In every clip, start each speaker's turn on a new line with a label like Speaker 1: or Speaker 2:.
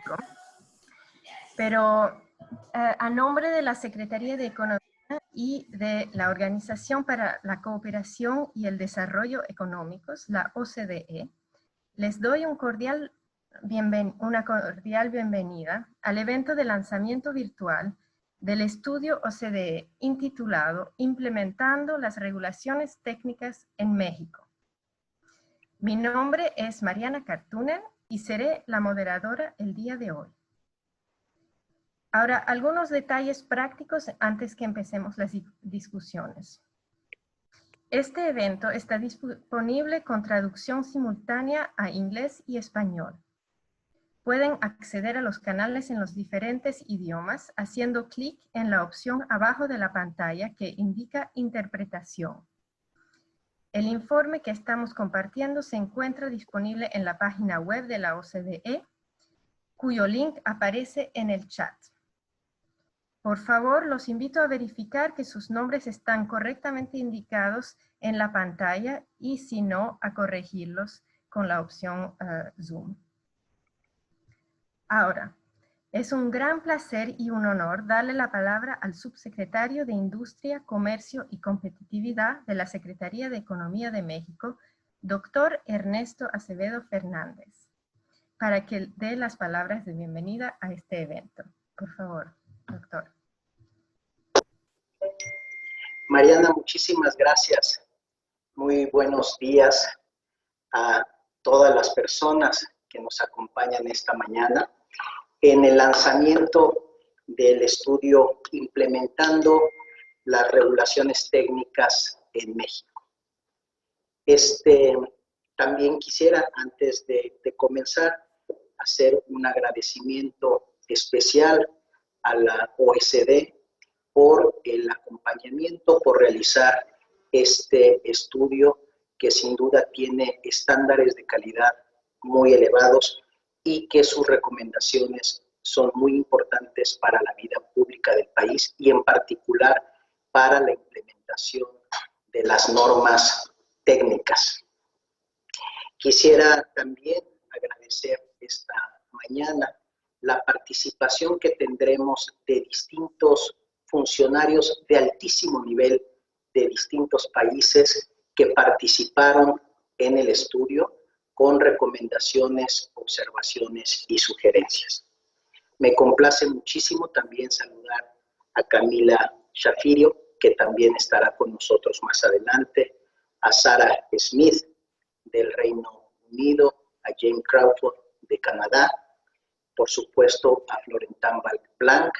Speaker 1: México. Pero a nombre de la Secretaría de Economía y de la Organización para la Cooperación y el Desarrollo Económicos, la OCDE, les doy una cordial bienvenida al evento de lanzamiento virtual del estudio OCDE intitulado Implementando las regulaciones técnicas en México. Mi nombre es Mariana Cartunen y seré la moderadora el día de hoy. Ahora, algunos detalles prácticos antes que empecemos las discusiones. Este evento está disponible con traducción simultánea a inglés y español. Pueden acceder a los canales en los diferentes idiomas haciendo clic en la opción abajo de la pantalla que indica interpretación. El informe que estamos compartiendo se encuentra disponible en la página web de la OCDE, cuyo link aparece en el chat. Por favor, los invito a verificar que sus nombres están correctamente indicados en la pantalla y, si no, a corregirlos con la opción Zoom. Ahora, es un gran placer y un honor darle la palabra al subsecretario de Industria, Comercio y Competitividad de la Secretaría de Economía de México, doctor Ernesto Acevedo Fernández, para que dé las palabras de bienvenida a este evento. Por favor, doctor.
Speaker 2: Mariana, muchísimas gracias. Muy buenos días a todas las personas que nos acompañan esta mañana en el lanzamiento del estudio Implementando las regulaciones técnicas en México. También quisiera, antes de comenzar, hacer un agradecimiento especial a la OECD por el acompañamiento, por realizar este estudio que sin duda tiene estándares de calidad muy elevados y que sus recomendaciones son muy importantes para la vida pública del país y en particular para la implementación de las normas técnicas. Quisiera también agradecer esta mañana la participación que tendremos de distintos funcionarios de altísimo nivel de distintos países que participaron en el estudio con recomendaciones, observaciones y sugerencias. Me complace muchísimo también saludar a Camila Shafirio, que también estará con nosotros más adelante, a Sarah Smith del Reino Unido, a James Crawford de Canadá, por supuesto a Florentin Blanc,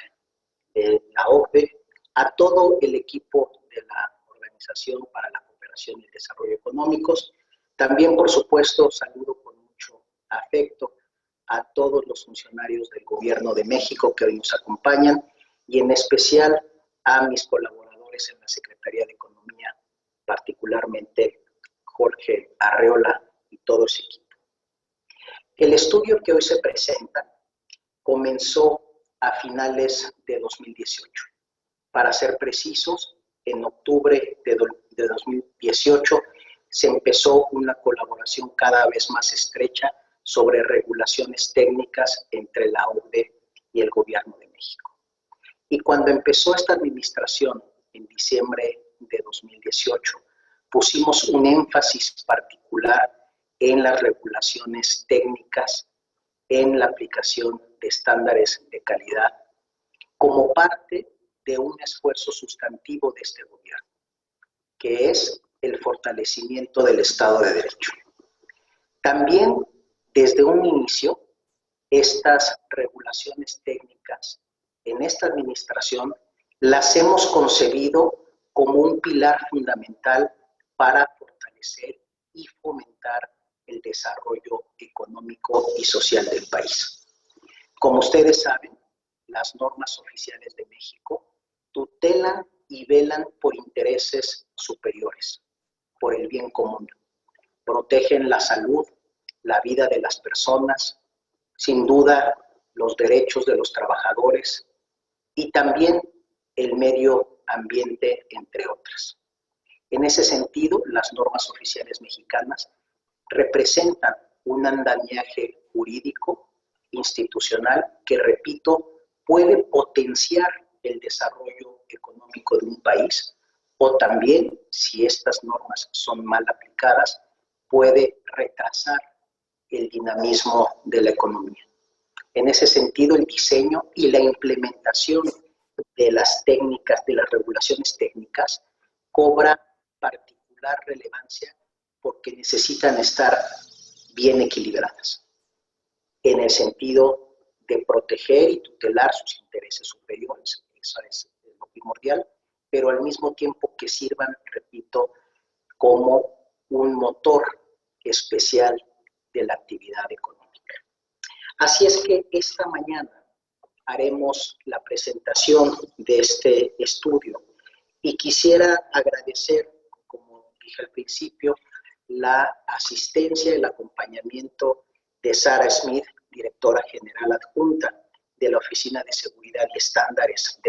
Speaker 2: la OCDE, a todo el equipo de la Organización para la Cooperación y el Desarrollo Económicos. También, por supuesto, saludo con mucho afecto a todos los funcionarios del Gobierno de México que hoy nos acompañan y en especial a mis colaboradores en la Secretaría de Economía, particularmente Jorge Arreola y todo ese equipo. El estudio que hoy se presenta comenzó a finales de 2018. Para ser precisos, en octubre de 2018 se empezó una colaboración cada vez más estrecha sobre regulaciones técnicas entre la OCDE y el Gobierno de México. Y cuando empezó esta administración, en diciembre de 2018, pusimos un énfasis particular en las regulaciones técnicas, en la aplicación de estándares de calidad, como parte de un esfuerzo sustantivo de este gobierno, que es el fortalecimiento del Estado de Derecho. También, desde un inicio, estas regulaciones técnicas en esta administración las hemos concebido como un pilar fundamental para fortalecer y fomentar el desarrollo económico y social del país. Como ustedes saben, las normas oficiales de México tutelan y velan por intereses superiores, por el bien común. Protegen la salud, la vida de las personas, sin duda los derechos de los trabajadores y también el medio ambiente, entre otras. En ese sentido, las normas oficiales mexicanas representan un andamiaje jurídico institucional que, repito, puede potenciar el desarrollo económico de un país o también, si estas normas son mal aplicadas, puede retrasar el dinamismo de la economía. En ese sentido, el diseño y la implementación de las técnicas, de las regulaciones técnicas, cobra particular relevancia porque necesitan estar bien equilibradas, en el sentido de proteger y tutelar sus intereses superiores, eso es lo primordial, pero al mismo tiempo que sirvan, repito, como un motor especial de la actividad económica. Así es que esta mañana haremos la presentación de este estudio y quisiera agradecer, como dije al principio, la asistencia y el acompañamiento de Sarah Smith, directora general adjunta de la Oficina de Seguridad y Estándares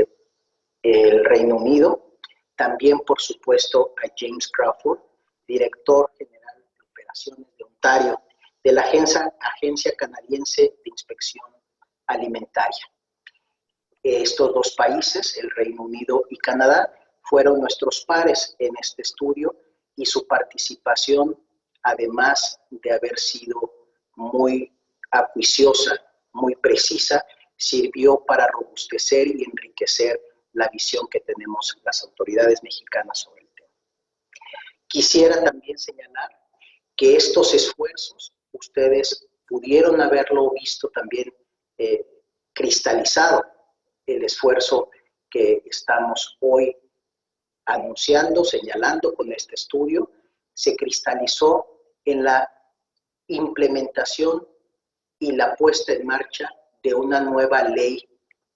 Speaker 2: del Reino Unido. También, por supuesto, a James Crawford, director general de Operaciones de Ontario, de la Agencia Canadiense de Inspección Alimentaria. Estos dos países, el Reino Unido y Canadá, fueron nuestros pares en este estudio y su participación, además de haber sido muy acuiciosa, muy precisa, sirvió para robustecer y enriquecer la visión que tenemos las autoridades mexicanas sobre el tema. Quisiera también señalar que estos esfuerzos, ustedes pudieron haberlo visto también cristalizado, el esfuerzo que estamos hoy anunciando, señalando con este estudio, se cristalizó en la implementación y la puesta en marcha de una nueva ley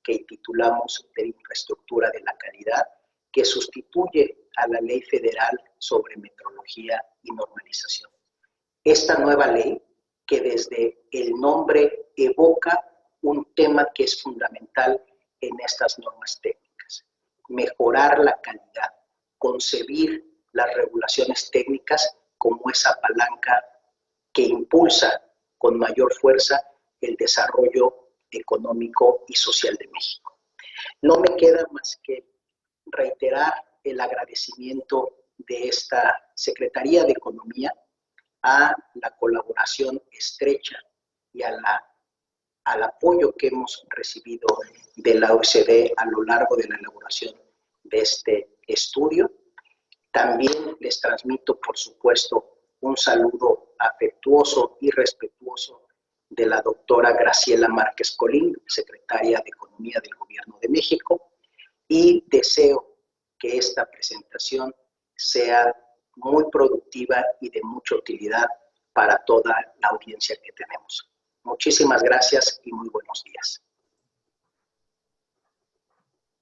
Speaker 2: que titulamos de infraestructura de la calidad, que sustituye a la ley federal sobre metrología y normalización. Esta nueva ley, que desde el nombre evoca un tema que es fundamental en estas normas técnicas: mejorar la calidad, concebir las regulaciones técnicas como esa palanca que impulsa con mayor fuerza el desarrollo económico y social de México. No me queda más que reiterar el agradecimiento de esta Secretaría de Economía a la colaboración estrecha y al apoyo que hemos recibido de la OECD a lo largo de la elaboración de este estudio. También les transmito, por supuesto, un saludo afectuoso y respetuoso de la doctora Graciela Márquez Colín, secretaria de Economía del Gobierno de México, y deseo que esta presentación sea muy productiva y de mucha utilidad para toda la audiencia que tenemos. Muchísimas gracias y muy buenos días.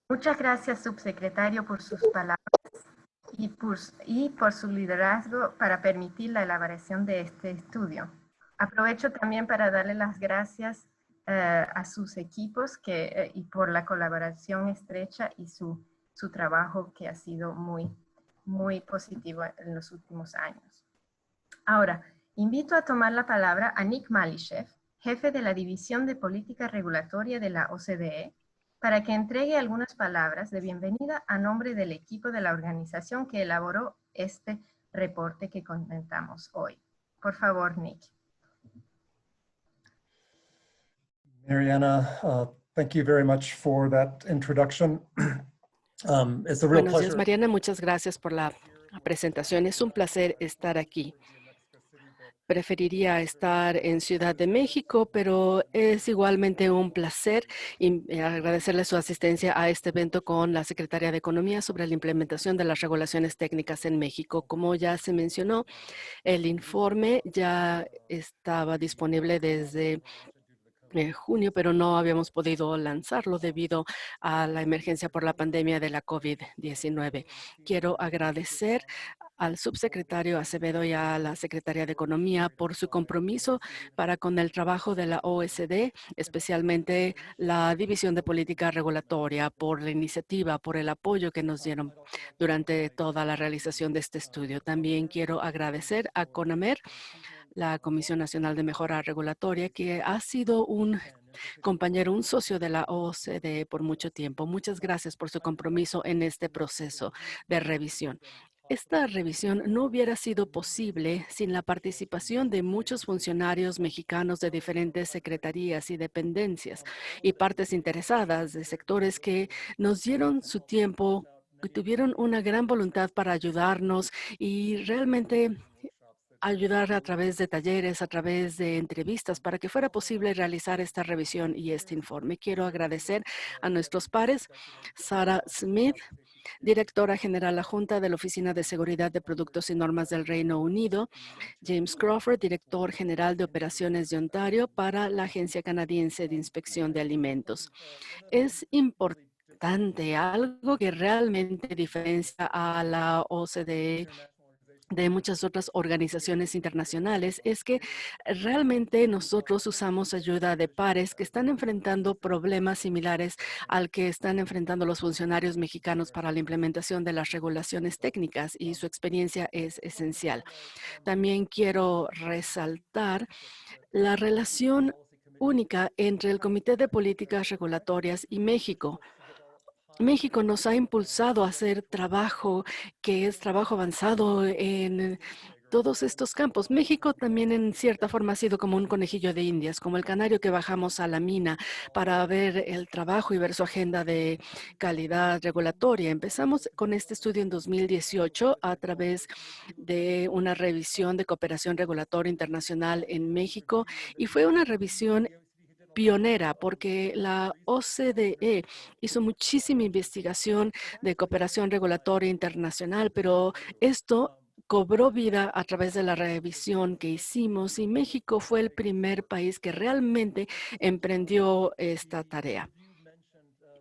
Speaker 1: Muchas gracias, subsecretario, por sus palabras y por su liderazgo para permitir la elaboración de este estudio. Aprovecho también para darle las gracias a sus equipos y por la colaboración estrecha y su trabajo que ha sido muy positivo en los últimos años. Ahora, invito a tomar la palabra a Nick Malishev, jefe de la División de Política Regulatoria de la OCDE, para que entregue algunas palabras de bienvenida a nombre del equipo de la organización que elaboró este reporte que comentamos hoy. Por favor, Nick.
Speaker 3: Mariana, thank you very much for that introduction. It's a real
Speaker 4: Buenos días,
Speaker 3: pleasure.
Speaker 4: Mariana. Muchas gracias por la presentación. Es un placer estar aquí. Preferiría estar en Ciudad de México, pero es igualmente un placer agradecerle su asistencia a este evento con la Secretaría de Economía sobre la implementación de las regulaciones técnicas en México. Como ya se mencionó, el informe ya estaba disponible desde junio, pero no habíamos podido lanzarlo debido a la emergencia por la pandemia de la COVID-19. Quiero agradecer al subsecretario Acevedo y a la Secretaría de Economía por su compromiso para con el trabajo de la OECD, especialmente la División de Política Regulatoria, por la iniciativa, por el apoyo que nos dieron durante toda la realización de este estudio. También quiero agradecer a CONAMER, la Comisión Nacional de Mejora Regulatoria, que ha sido un compañero, un socio de la OCDE por mucho tiempo. Muchas gracias por su compromiso en este proceso de revisión. Esta revisión no hubiera sido posible sin la participación de muchos funcionarios mexicanos de diferentes secretarías y dependencias y partes interesadas de sectores que nos dieron su tiempo, que tuvieron una gran voluntad para ayudarnos y realmente ayudar a través de talleres, a través de entrevistas, para que fuera posible realizar esta revisión y este informe. Quiero agradecer a nuestros pares, Sarah Smith, directora general adjunta de la Oficina de Seguridad de Productos y Normas del Reino Unido, James Crawford, director general de Operaciones de Ontario para la Agencia Canadiense de Inspección de Alimentos. Es importante, algo que realmente diferencia a la OCDE de muchas otras organizaciones internacionales, es que realmente nosotros usamos ayuda de pares que están enfrentando problemas similares al que están enfrentando los funcionarios mexicanos para la implementación de las regulaciones técnicas, y su experiencia es esencial. También quiero resaltar la relación única entre el Comité de Políticas Regulatorias y México. México nos ha impulsado a hacer trabajo que es trabajo avanzado en todos estos campos. México también en cierta forma ha sido como un conejillo de Indias, como el canario que bajamos a la mina para ver el trabajo y ver su agenda de calidad regulatoria. Empezamos con este estudio en 2018 a través de una revisión de cooperación regulatoria internacional en México, y fue una revisión pionera porque la OCDE hizo muchísima investigación de cooperación regulatoria internacional, pero esto cobró vida a través de la revisión que hicimos, y México fue el primer país que realmente emprendió esta tarea.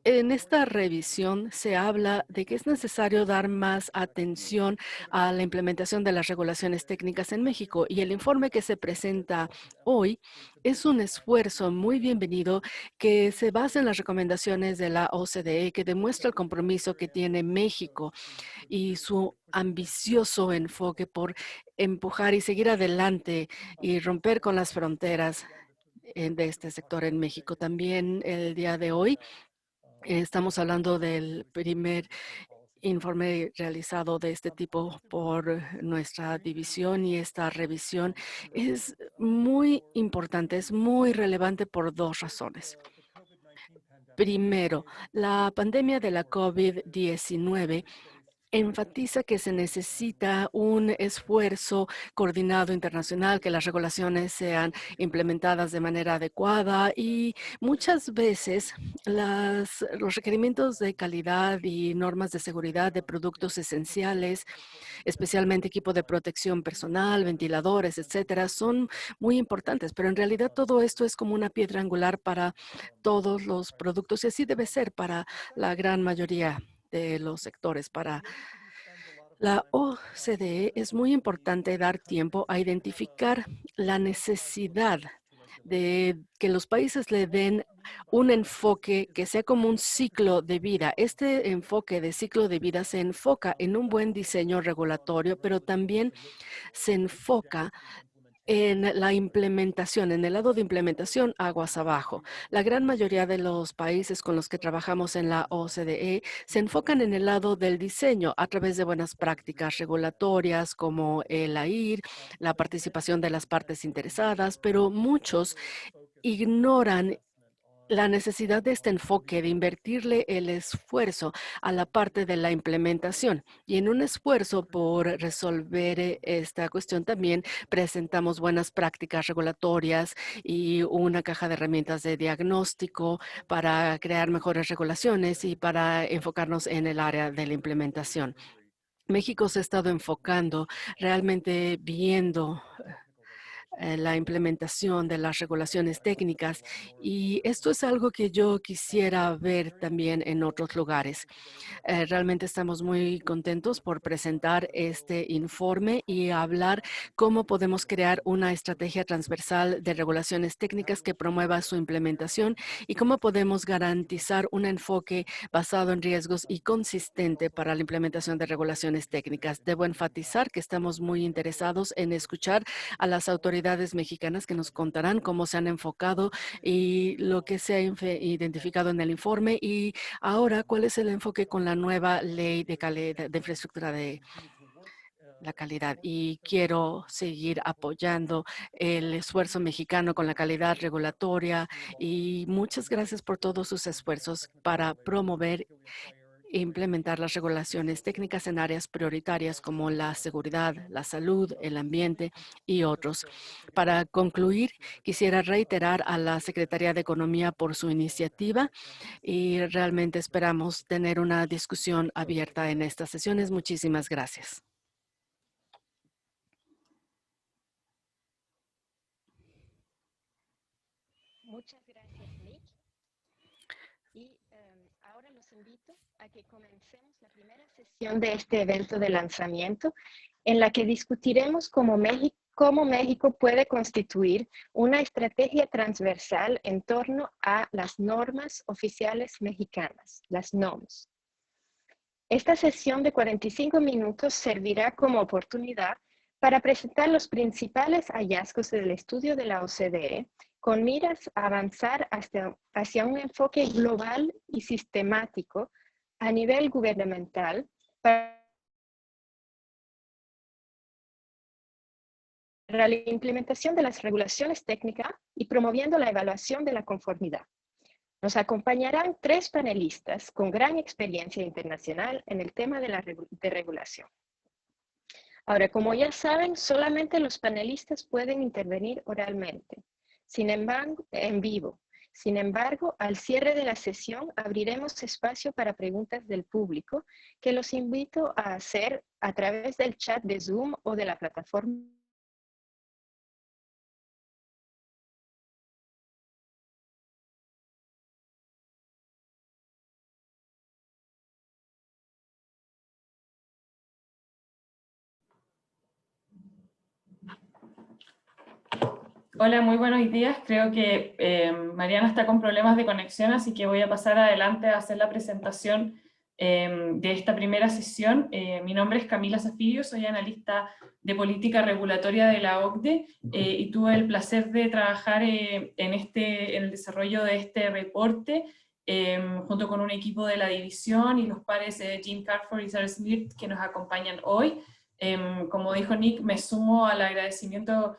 Speaker 4: En esta revisión se habla de que es necesario dar más atención a la implementación de las regulaciones técnicas en México, y el informe que se presenta hoy es un esfuerzo muy bienvenido que se basa en las recomendaciones de la OCDE, que demuestra el compromiso que tiene México y su ambicioso enfoque por empujar y seguir adelante y romper con las fronteras de este sector en México. También el día de hoy estamos hablando del primer informe realizado de este tipo por nuestra división, y esta revisión es muy importante, es muy relevante por dos razones. Primero, la pandemia de la COVID-19 enfatiza que se necesita un esfuerzo coordinado internacional, que las regulaciones sean implementadas de manera adecuada, y muchas veces los requerimientos de calidad y normas de seguridad de productos esenciales, especialmente equipo de protección personal, ventiladores, etcétera, son muy importantes, pero en realidad todo esto es como una piedra angular para todos los productos, y así debe ser para la gran mayoría de los sectores. Para la OCDE es muy importante dar tiempo a identificar la necesidad de que los países le den un enfoque que sea como un ciclo de vida. Este enfoque de ciclo de vida se enfoca en un buen diseño regulatorio, pero también se enfoca en la implementación, en el lado de implementación, aguas abajo. La gran mayoría de los países con los que trabajamos en la OCDE se enfocan en el lado del diseño a través de buenas prácticas regulatorias como el AIR, la participación de las partes interesadas, pero muchos ignoran la necesidad de este enfoque, de invertirle el esfuerzo a la parte de la implementación. Y en un esfuerzo por resolver esta cuestión, también presentamos buenas prácticas regulatorias y una caja de herramientas de diagnóstico para crear mejores regulaciones y para enfocarnos en el área de la implementación. México se ha estado enfocando, realmente viendo la implementación de las regulaciones técnicas, y esto es algo que yo quisiera ver también en otros lugares. Realmente estamos muy contentos por presentar este informe y hablar cómo podemos crear una estrategia transversal de regulaciones técnicas que promueva su implementación, y cómo podemos garantizar un enfoque basado en riesgos y consistente para la implementación de regulaciones técnicas. Debo enfatizar que estamos muy interesados en escuchar a las autoridades autoridades mexicanas que nos contarán cómo se han enfocado y lo que se ha identificado en el informe, y ahora cuál es el enfoque con la nueva ley de calidad, de infraestructura de la calidad. Y quiero seguir apoyando el esfuerzo mexicano con la calidad regulatoria, y muchas gracias por todos sus esfuerzos para promover e implementar las regulaciones técnicas en áreas prioritarias como la seguridad, la salud, el ambiente y otros. Para concluir, quisiera reiterar a la Secretaría de Economía por su iniciativa, y realmente esperamos tener una discusión abierta en estas sesiones. Muchísimas gracias.
Speaker 1: Muchas gracias, Nick. Y ahora los invito a que comencemos la primera sesión de este evento de lanzamiento, en la que discutiremos cómo México puede constituir una estrategia transversal en torno a las normas oficiales mexicanas, las NOMS. Esta sesión de 45 minutos servirá como oportunidad para presentar los principales hallazgos del estudio de la OCDE, con miras a avanzar hacia un enfoque global y sistemático a nivel gubernamental para la implementación de las regulaciones técnicas y promoviendo la evaluación de la conformidad. Nos acompañarán 3 panelistas con gran experiencia internacional en el tema de regulación. Ahora, como ya saben, solamente los panelistas pueden intervenir oralmente, sin embargo, en vivo. Sin embargo, al cierre de la sesión abriremos espacio para preguntas del público, que los invito a hacer a través del chat de Zoom o de la plataforma.
Speaker 5: Hola, muy buenos días. Creo que Mariana está con problemas de conexión, así que voy a pasar adelante a hacer la presentación de esta primera sesión. Mi nombre es Camila Zafirio, soy analista de política regulatoria de la OCDE y tuve el placer de trabajar en el desarrollo de este reporte junto con un equipo de la división y los pares Jim Carford y Sarah Smith que nos acompañan hoy. Como dijo Nick, me sumo al agradecimiento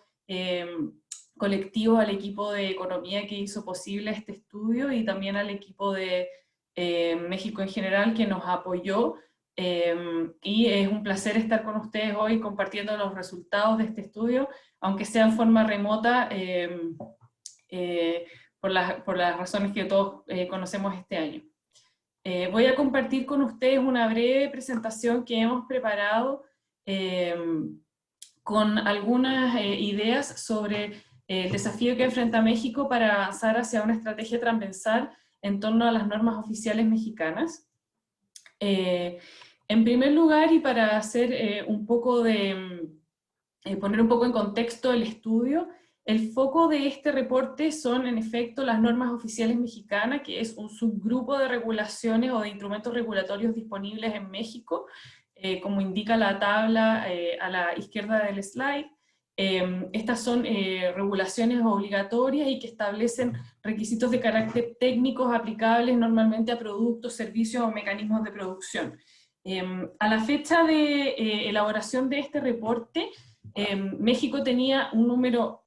Speaker 5: colectivo al equipo de economía que hizo posible este estudio y también al equipo de México en general que nos apoyó, y es un placer estar con ustedes hoy compartiendo los resultados de este estudio, aunque sea en forma remota por las razones que todos conocemos este año. Voy a compartir con ustedes una breve presentación que hemos preparado con algunas ideas sobre el desafío que enfrenta México para avanzar hacia una estrategia transversal en torno a las normas oficiales mexicanas. En primer lugar, y para hacer poner un poco en contexto el estudio, el foco de este reporte son en efecto las normas oficiales mexicanas, que es un subgrupo de regulaciones o de instrumentos regulatorios disponibles en México, como indica la tabla a la izquierda del slide. Estas son regulaciones obligatorias y que establecen requisitos de carácter técnicos aplicables normalmente a productos, servicios o mecanismos de producción. A la fecha de elaboración de este reporte, México tenía un número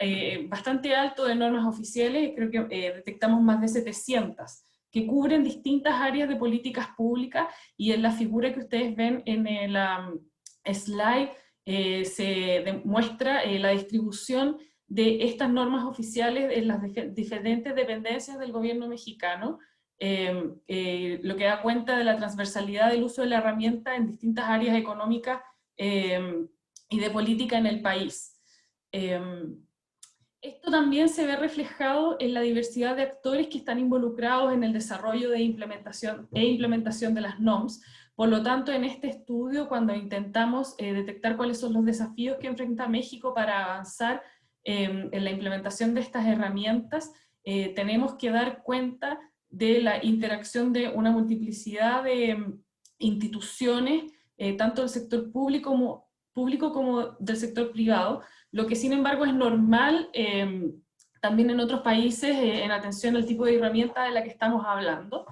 Speaker 5: bastante alto de normas oficiales, creo que detectamos más de 700, que cubren distintas áreas de políticas públicas, y en la figura que ustedes ven en el slide, se demuestra la distribución de estas normas oficiales en las diferentes dependencias del gobierno mexicano, lo que da cuenta de la transversalidad del uso de la herramienta en distintas áreas económicas y de política en el país. Esto también se ve reflejado en la diversidad de actores que están involucrados en el desarrollo de implementación de las NOMS. Por lo tanto, en este estudio, cuando intentamos detectar cuáles son los desafíos que enfrenta México para avanzar en la implementación de estas herramientas, tenemos que dar cuenta de la interacción de una multiplicidad de instituciones, tanto del sector público como del sector privado, lo que sin embargo es normal también en otros países en atención al tipo de herramienta de la que estamos hablando.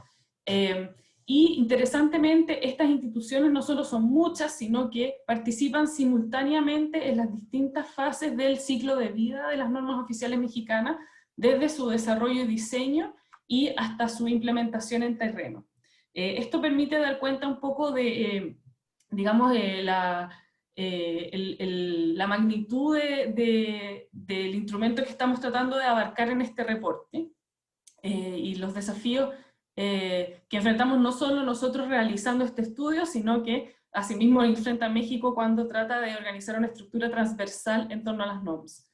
Speaker 5: Y interesantemente, estas instituciones no solo son muchas, sino que participan simultáneamente en las distintas fases del ciclo de vida de las normas oficiales mexicanas, desde su desarrollo y diseño y hasta su implementación en terreno. Esto permite dar cuenta un poco de, digamos, la magnitud del instrumento que estamos tratando de abarcar en este reporte, y los desafíos que enfrentamos no solo nosotros realizando este estudio, sino que asimismo enfrenta México cuando trata de organizar una estructura transversal en torno a las NOMS.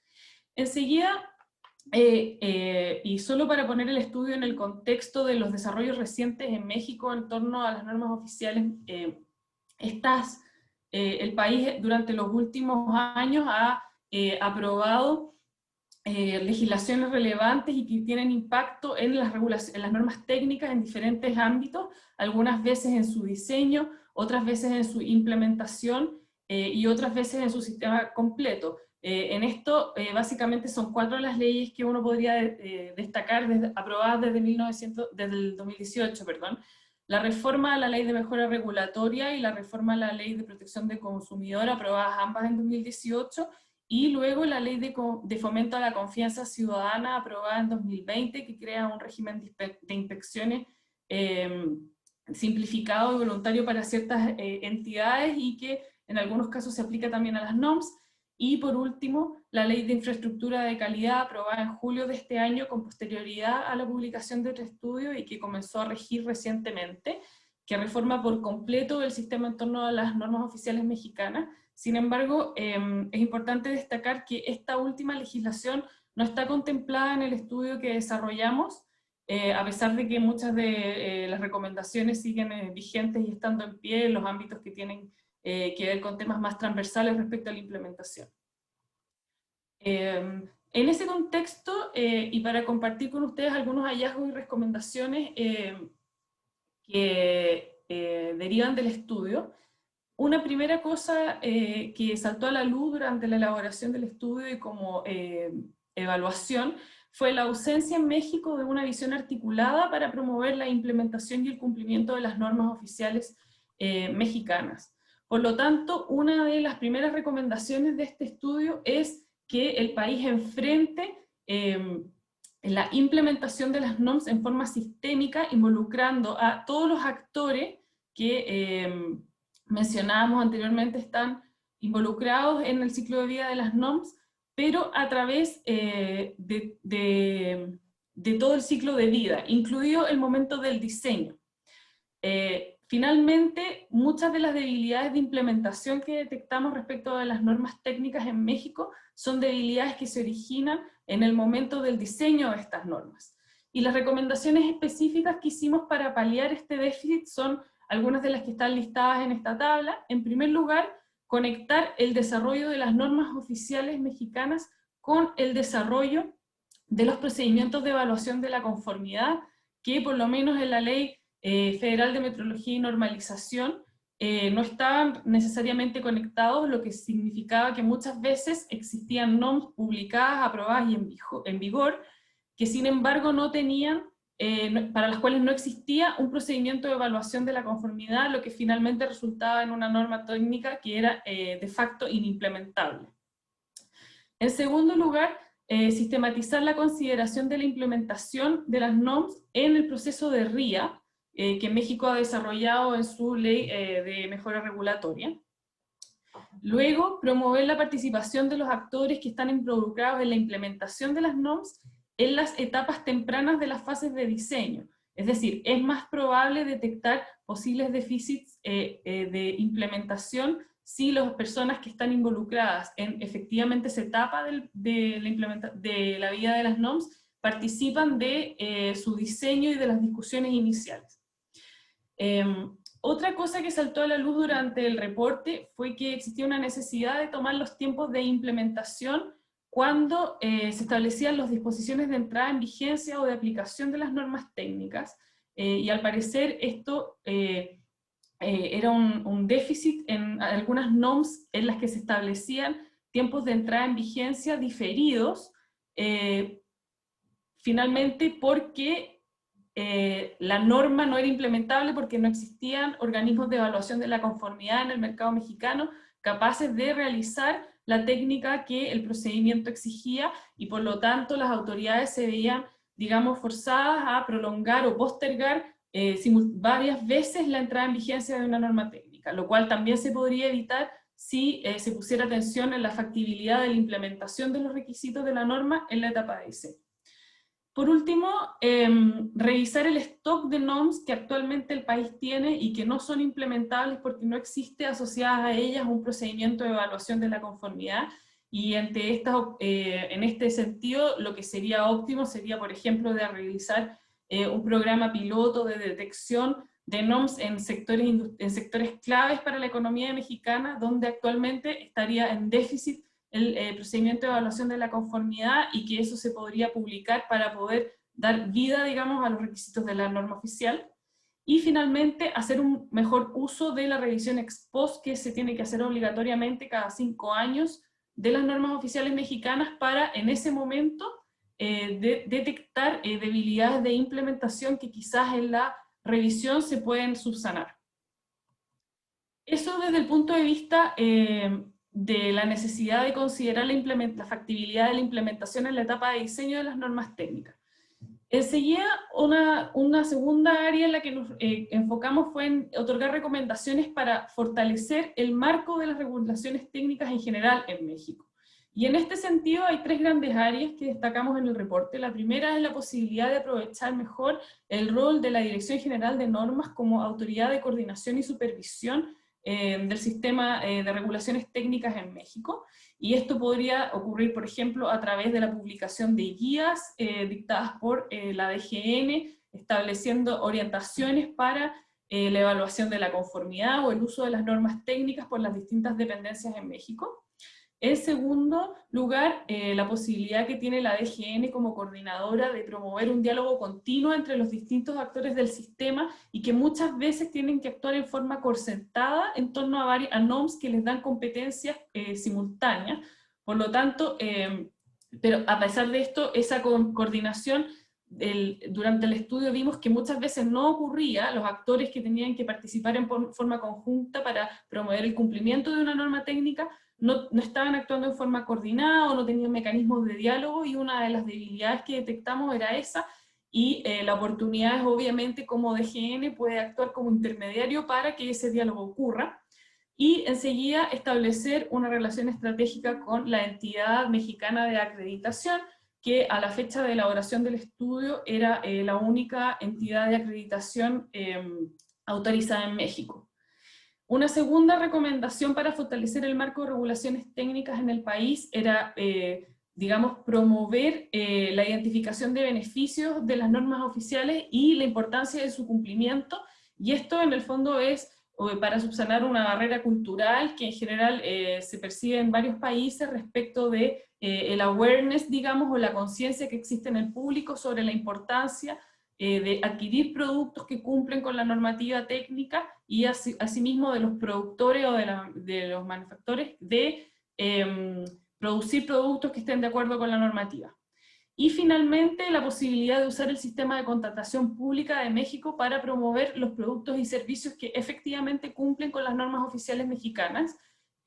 Speaker 5: Enseguida, y solo para poner el estudio en el contexto de los desarrollos recientes en México en torno a las normas oficiales, el país durante los últimos años ha aprobado legislaciones relevantes y que tienen impacto en las normas técnicas en diferentes ámbitos, algunas veces en su diseño, otras veces en su implementación y otras veces en su sistema completo. En esto básicamente son 4 las leyes que uno podría destacar aprobadas desde el 2018, perdón. La reforma a la Ley de Mejora Regulatoria y la reforma a la Ley de Protección del Consumidor, aprobadas ambas en 2018, y luego la Ley de Fomento a la Confianza Ciudadana, aprobada en 2020, que crea un régimen de inspecciones simplificado y voluntario para ciertas entidades y que en algunos casos se aplica también a las NOMS. Y por último, la Ley de Infraestructura de Calidad, aprobada en julio de este año con posterioridad a la publicación de otro estudio y que comenzó a regir recientemente, que reforma por completo el sistema en torno a las normas oficiales mexicanas. Sin embargo, es importante destacar que esta última legislación no está contemplada en el estudio que desarrollamos, a pesar de que muchas de las recomendaciones siguen vigentes y estando en pie en los ámbitos que tienen que ver con temas más transversales respecto a la implementación. En ese contexto, y para compartir con ustedes algunos hallazgos y recomendaciones que derivan del estudio, una primera cosa que saltó a la luz durante la elaboración del estudio y como evaluación fue la ausencia en México de una visión articulada para promover la implementación y el cumplimiento de las normas oficiales mexicanas. Por lo tanto, una de las primeras recomendaciones de este estudio es que el país enfrente la implementación de las NOMS en forma sistémica, involucrando a todos los actores que mencionábamos anteriormente están involucrados en el ciclo de vida de las NOMS, pero a través de todo el ciclo de vida, incluido el momento del diseño. Finalmente, muchas de las debilidades de implementación que detectamos respecto de las normas técnicas en México son debilidades que se originan en el momento del diseño de estas normas. Y las recomendaciones específicas que hicimos para paliar este déficit son algunas de las que están listadas en esta tabla. En primer lugar, conectar el desarrollo de las normas oficiales mexicanas con el desarrollo de los procedimientos de evaluación de la conformidad, que por lo menos en la Ley Federal de Metrología y Normalización no estaban necesariamente conectados, lo que significaba que muchas veces existían NOMS publicadas, aprobadas y en vigor, que sin embargo no tenían, para las cuales no existía un procedimiento de evaluación de la conformidad, lo que finalmente resultaba en una norma técnica que era de facto inimplementable. En segundo lugar, sistematizar la consideración de la implementación de las NOMS en el proceso de RIA, que México ha desarrollado en su ley de mejora regulatoria. Luego, promover la participación de los actores que están involucrados en la implementación de las NOMS en las etapas tempranas de las fases de diseño. Es decir, es más probable detectar posibles déficits de implementación si las personas que están involucradas en efectivamente esa etapa de la vida de las NOMS participan de su diseño y de las discusiones iniciales. Otra cosa que saltó a la luz durante el reporte fue que existía una necesidad de tomar los tiempos de implementación cuando se establecían las disposiciones de entrada en vigencia o de aplicación de las normas técnicas, y al parecer esto era un déficit en algunas NOMS en las que se establecían tiempos de entrada en vigencia diferidos, finalmente porque la norma no era implementable porque no existían organismos de evaluación de la conformidad en el mercado mexicano capaces de realizar la técnica que el procedimiento exigía, y por lo tanto las autoridades se veían, digamos, forzadas a prolongar o postergar varias veces la entrada en vigencia de una norma técnica, lo cual también se podría evitar si se pusiera atención en la factibilidad de la implementación de los requisitos de la norma en la etapa de diseño. Por último, revisar el stock de NOMs que actualmente el país tiene y que no son implementables porque no existe asociadas a ellas un procedimiento de evaluación de la conformidad, y en este sentido lo que sería óptimo sería, por ejemplo, de realizar un programa piloto de detección de NOMs en sectores claves para la economía mexicana, donde actualmente estaría en déficit el procedimiento de evaluación de la conformidad, y que eso se podría publicar para poder dar vida, digamos, a los requisitos de la norma oficial. Y finalmente, hacer un mejor uso de la revisión ex post, que se tiene que hacer obligatoriamente cada 5 años de las normas oficiales mexicanas, para en ese momento detectar debilidades de implementación que quizás en la revisión se pueden subsanar. Eso desde el punto de vista de la necesidad de considerar la factibilidad de la implementación en la etapa de diseño de las normas técnicas. Enseguida, una segunda área en la que nos enfocamos fue en otorgar recomendaciones para fortalecer el marco de las regulaciones técnicas en general en México. Y en este sentido hay 3 grandes áreas que destacamos en el reporte. La primera es la posibilidad de aprovechar mejor el rol de la Dirección General de Normas como autoridad de coordinación y supervisión del sistema de regulaciones técnicas en México, y esto podría ocurrir, por ejemplo, a través de la publicación de guías dictadas por la DGN, estableciendo orientaciones para la evaluación de la conformidad o el uso de las normas técnicas por las distintas dependencias en México. En segundo lugar, la posibilidad que tiene la DGN como coordinadora de promover un diálogo continuo entre los distintos actores del sistema, y que muchas veces tienen que actuar en forma corsetada en torno a NOMs que les dan competencias simultáneas. Por lo tanto, pero a pesar de esto, esa coordinación, durante el estudio vimos que muchas veces no ocurría. Los actores que tenían que participar en forma conjunta para promover el cumplimiento de una norma técnica no estaban actuando en forma coordinada o no tenían mecanismos de diálogo, y una de las debilidades que detectamos era esa, y la oportunidad es obviamente cómo DGN puede actuar como intermediario para que ese diálogo ocurra. Y enseguida establecer una relación estratégica con la entidad mexicana de acreditación, que a la fecha de elaboración del estudio era la única entidad de acreditación autorizada en México. Una segunda recomendación para fortalecer el marco de regulaciones técnicas en el país era, digamos, promover la identificación de beneficios de las normas oficiales y la importancia de su cumplimiento, y esto en el fondo es para subsanar una barrera cultural que en general se percibe en varios países respecto de el awareness, digamos, o la conciencia que existe en el público sobre la importancia de adquirir productos que cumplen con la normativa técnica, y asimismo de los productores o de los manufactores de producir productos que estén de acuerdo con la normativa. Y finalmente, la posibilidad de usar el sistema de contratación pública de México para promover los productos y servicios que efectivamente cumplen con las normas oficiales mexicanas.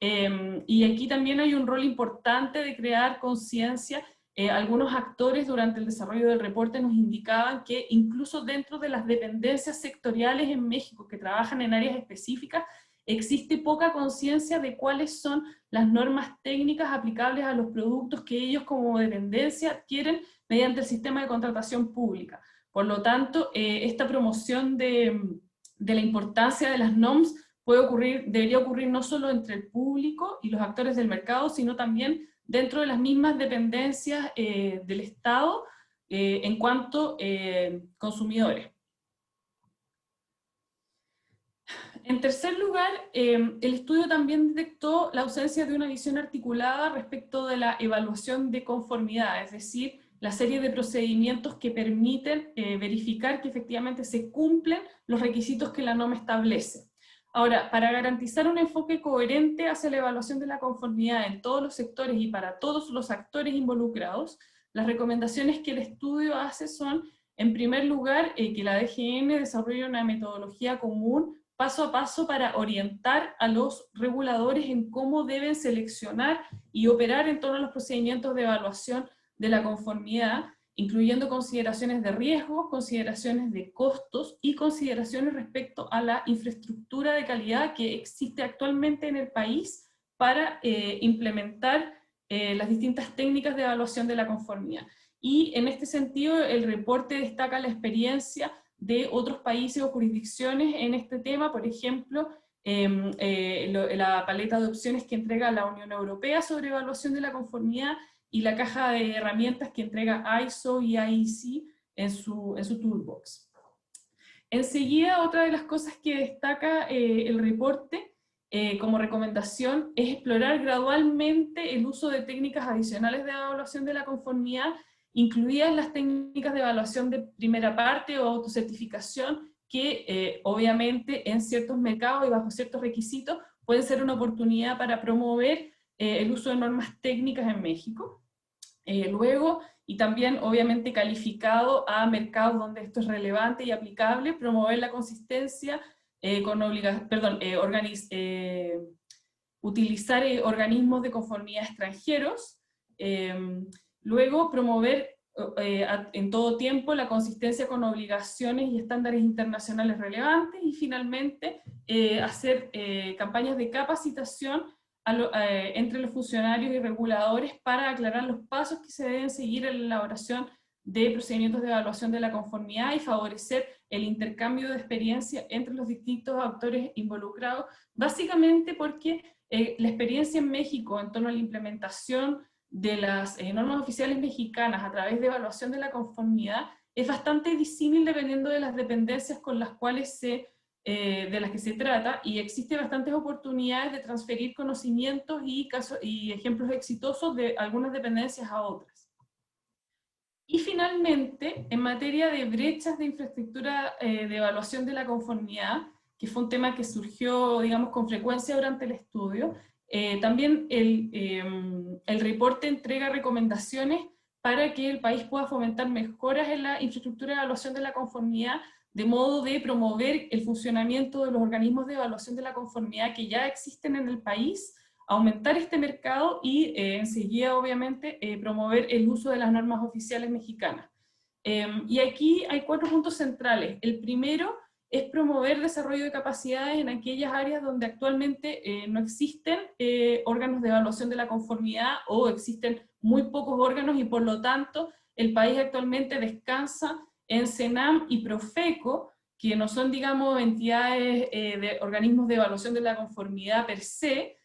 Speaker 5: Y aquí también hay un rol importante de crear conciencia. Algunos actores durante el desarrollo del reporte nos indicaban que incluso dentro de las dependencias sectoriales en México que trabajan en áreas específicas, existe poca conciencia de cuáles son las normas técnicas aplicables a los productos que ellos como dependencia adquieren mediante el sistema de contratación pública. Por lo tanto, esta promoción de la importancia de las NOMs debería ocurrir no solo entre el público y los actores del mercado, sino también dentro de las mismas dependencias del Estado en cuanto consumidores. En tercer lugar, el estudio también detectó la ausencia de una visión articulada respecto de la evaluación de conformidad, es decir, la serie de procedimientos que permiten verificar que efectivamente se cumplen los requisitos que la norma establece. Ahora, para garantizar un enfoque coherente hacia la evaluación de la conformidad en todos los sectores y para todos los actores involucrados, las recomendaciones que el estudio hace son, en primer lugar, que la DGN desarrolle una metodología común paso a paso para orientar a los reguladores en cómo deben seleccionar y operar en torno a los procedimientos de evaluación de la conformidad, incluyendo consideraciones de riesgo, consideraciones de costos y consideraciones respecto a la infraestructura de calidad que existe actualmente en el país para implementar las distintas técnicas de evaluación de la conformidad. Y en este sentido, el reporte destaca la experiencia de otros países o jurisdicciones en este tema, por ejemplo, la paleta de opciones que entrega la Unión Europea sobre evaluación de la conformidad y la caja de herramientas que entrega ISO y IEC en su toolbox. Enseguida, otra de las cosas que destaca el reporte como recomendación es explorar gradualmente el uso de técnicas adicionales de evaluación de la conformidad, incluidas las técnicas de evaluación de primera parte o autocertificación, que obviamente en ciertos mercados y bajo ciertos requisitos pueden ser una oportunidad para promover el uso de normas técnicas en México. Luego, y también obviamente calificado a mercados donde esto es relevante y aplicable, promover la consistencia utilizar organismos de conformidad extranjeros, luego promover en todo tiempo la consistencia con obligaciones y estándares internacionales relevantes, y finalmente hacer campañas de capacitación entre los funcionarios y reguladores para aclarar los pasos que se deben seguir en la elaboración de procedimientos de evaluación de la conformidad y favorecer el intercambio de experiencia entre los distintos actores involucrados, básicamente porque la experiencia en México en torno a la implementación de las normas oficiales mexicanas a través de evaluación de la conformidad es bastante disímil dependiendo de las dependencias con las cuales de las que se trata, y existe bastantes oportunidades de transferir conocimientos y ejemplos exitosos de algunas dependencias a otras. Y finalmente, en materia de brechas de infraestructura de evaluación de la conformidad, que fue un tema que surgió, digamos, con frecuencia durante el estudio, también el reporte entrega recomendaciones para que el país pueda fomentar mejoras en la infraestructura de evaluación de la conformidad, de modo de promover el funcionamiento de los organismos de evaluación de la conformidad que ya existen en el país, aumentar este mercado y enseguida, obviamente, promover el uso de las normas oficiales mexicanas. Y aquí hay 4 puntos centrales. El primero es promover desarrollo de capacidades en aquellas áreas donde actualmente no existen órganos de evaluación de la conformidad o existen muy pocos órganos, y por lo tanto el país actualmente descansa en CENAM y Profeco, que no son, digamos, entidades de organismos de evaluación de la conformidad per se,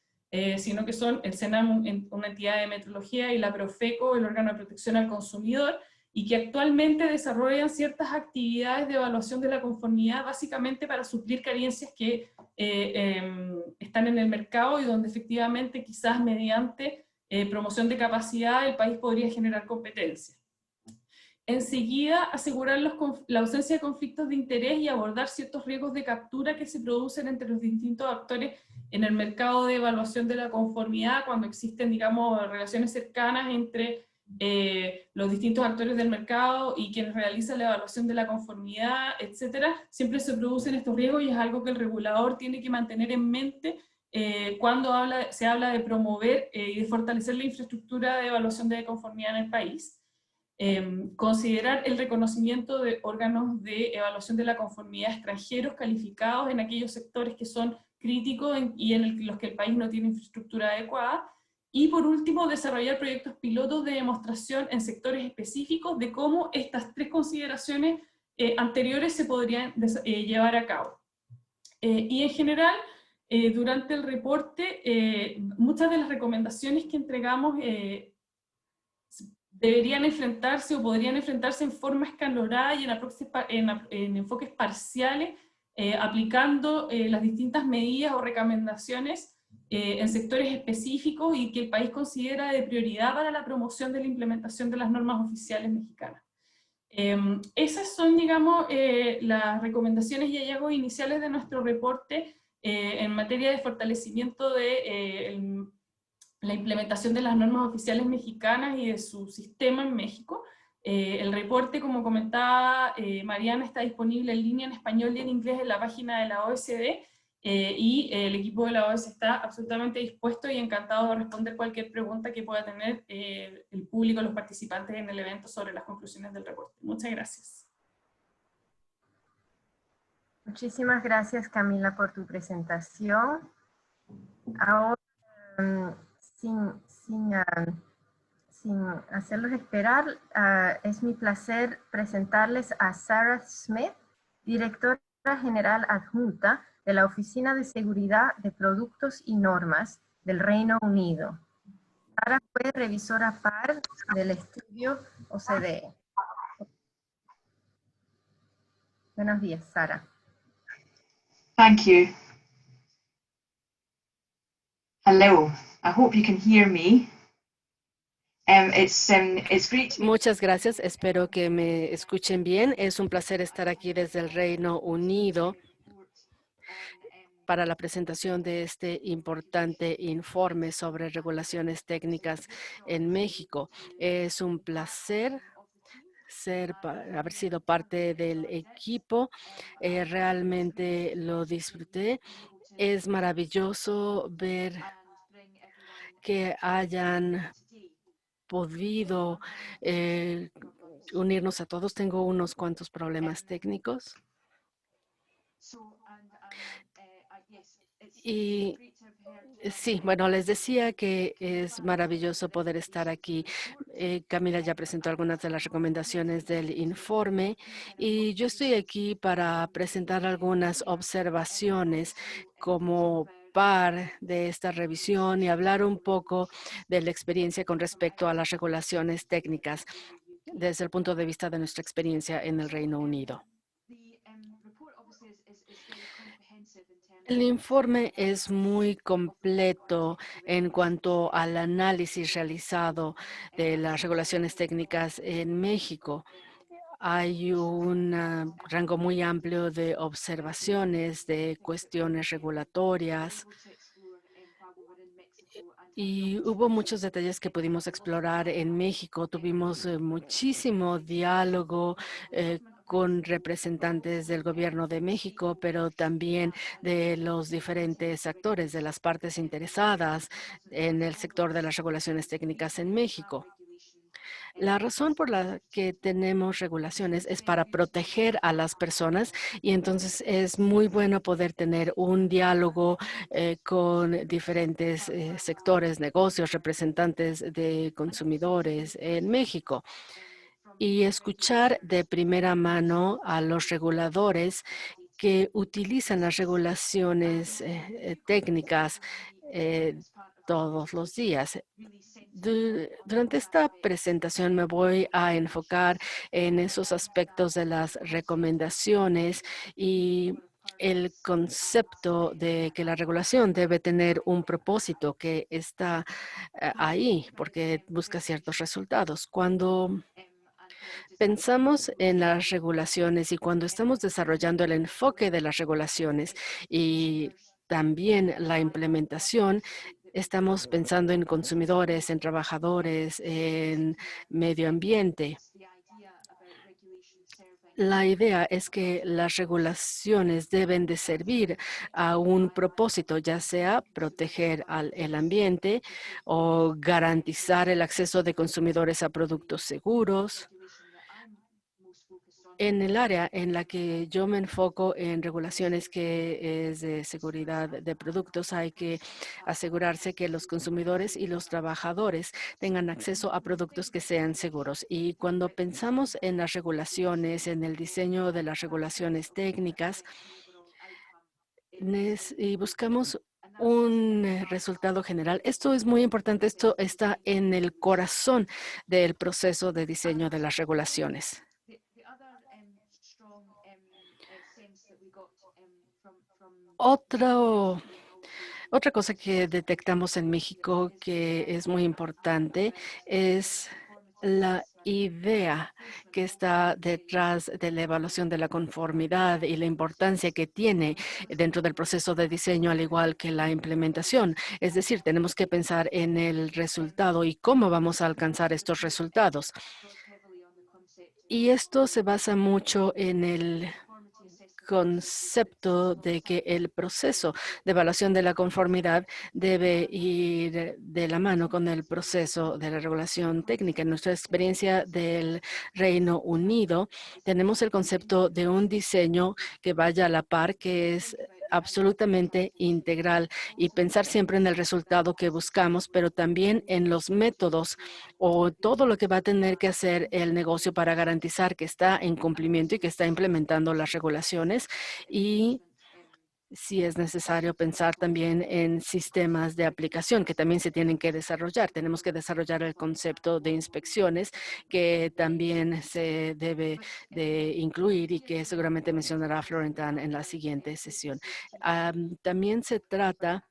Speaker 5: sino que son el CENAM una entidad de metrología y la Profeco el órgano de protección al consumidor, y que actualmente desarrollan ciertas actividades de evaluación de la conformidad básicamente para suplir carencias que están en el mercado y donde efectivamente quizás mediante promoción de capacidad el país podría generar competencia. Enseguida, asegurar la ausencia de conflictos de interés y abordar ciertos riesgos de captura que se producen entre los distintos actores en el mercado de evaluación de la conformidad cuando existen, digamos, relaciones cercanas entre los distintos actores del mercado y quienes realizan la evaluación de la conformidad, etcétera. Siempre se producen estos riesgos y es algo que el regulador tiene que mantener en mente cuando se habla de promover y de fortalecer la infraestructura de evaluación de conformidad en el país. Considerar el reconocimiento de órganos de evaluación de la conformidad extranjeros calificados en aquellos sectores que son críticos y en los que el país no tiene infraestructura adecuada. Y por último, desarrollar proyectos pilotos de demostración en sectores específicos de cómo estas 3 consideraciones anteriores se podrían llevar a cabo. Y en general, durante el reporte, muchas de las recomendaciones que entregamos deberían enfrentarse o podrían enfrentarse en forma escalonada y en enfoques parciales, aplicando las distintas medidas o recomendaciones en sectores específicos y que el país considera de prioridad para la promoción de la implementación de las normas oficiales mexicanas. Esas son, digamos, las recomendaciones y hallazgos iniciales de nuestro reporte en materia de fortalecimiento de la implementación de las normas oficiales mexicanas y de su sistema en México. El reporte, como comentaba Mariana, está disponible en línea en español y en inglés en la página de la OECD, y el equipo de la OECD está absolutamente dispuesto y encantado de responder cualquier pregunta que pueda tener el público, los participantes en el evento sobre las conclusiones del reporte. Muchas gracias.
Speaker 1: Muchísimas gracias, Camila, por tu presentación. Ahora, sin hacerlos esperar, es mi placer presentarles a Sarah Smith, directora general adjunta de la Oficina de Seguridad de Productos y Normas del Reino Unido. Sarah fue revisora par del estudio OCDE. Buenos días, Sarah.
Speaker 6: Thank you. Hello, I hope you can hear me. It's great.
Speaker 4: Muchas gracias, espero que me escuchen bien. Es un placer estar aquí desde el Reino Unido para la presentación de este importante informe sobre regulaciones técnicas en México. Es un placer haber sido parte del equipo. Realmente lo disfruté. Es maravilloso ver que hayan podido unirnos a todos. Tengo unos cuantos problemas técnicos. Y sí, bueno, les decía que es maravilloso poder estar aquí. Camila ya presentó algunas de las recomendaciones del informe y yo estoy aquí para presentar algunas observaciones como par de esta revisión y hablar un poco de la experiencia con respecto a las regulaciones técnicas desde el punto de vista de nuestra experiencia en el Reino Unido. El informe es muy completo en cuanto al análisis realizado de las regulaciones técnicas en México. Hay un rango muy amplio de observaciones, de cuestiones regulatorias, y hubo muchos detalles que pudimos explorar en México. Tuvimos muchísimo diálogo con representantes del gobierno de México, pero también de los diferentes actores, de las partes interesadas en el sector de las regulaciones técnicas en México. La razón por la que tenemos regulaciones es para proteger a las personas y entonces es muy bueno poder tener un diálogo con diferentes sectores, negocios, representantes de consumidores en México y escuchar de primera mano a los reguladores que utilizan las regulaciones técnicas todos los días. Durante esta presentación me voy a enfocar en esos aspectos de las recomendaciones y el concepto de que la regulación debe tener un propósito que está ahí porque busca ciertos resultados. Cuando pensamos en las regulaciones y cuando estamos desarrollando el enfoque de las regulaciones y también la implementación, estamos pensando en consumidores, en trabajadores, en medio ambiente. La idea es que las regulaciones deben de servir a un propósito, ya sea proteger el ambiente o garantizar el acceso de consumidores a productos seguros. En el área en la que yo me enfoco en regulaciones que es de seguridad de productos, hay que asegurarse que los consumidores y los trabajadores tengan acceso a productos que sean seguros. Y cuando pensamos en las regulaciones, en el diseño de las regulaciones técnicas, y buscamos un resultado general. Esto es muy importante. Esto está en el corazón del proceso de diseño de las regulaciones. Otra cosa que detectamos en México que es muy importante es la idea que está detrás de la evaluación de la conformidad y la importancia que tiene dentro del proceso de diseño, al igual que la implementación. Es decir, tenemos que pensar en el resultado y cómo vamos a alcanzar estos resultados. Y esto se basa mucho en el concepto de que el proceso de evaluación de la conformidad debe ir de la mano con el proceso de la regulación técnica. En nuestra experiencia del Reino Unido, tenemos el concepto de un diseño que vaya a la par, que es absolutamente integral, y pensar siempre en el resultado que buscamos, pero también en los métodos o todo lo que va a tener que hacer el negocio para garantizar que está en cumplimiento y que está implementando las regulaciones. Y si es necesario pensar también en sistemas de aplicación que también se tienen que desarrollar. Tenemos que desarrollar el concepto de inspecciones que también se debe de incluir y que seguramente mencionará Florentin en la siguiente sesión. También se trata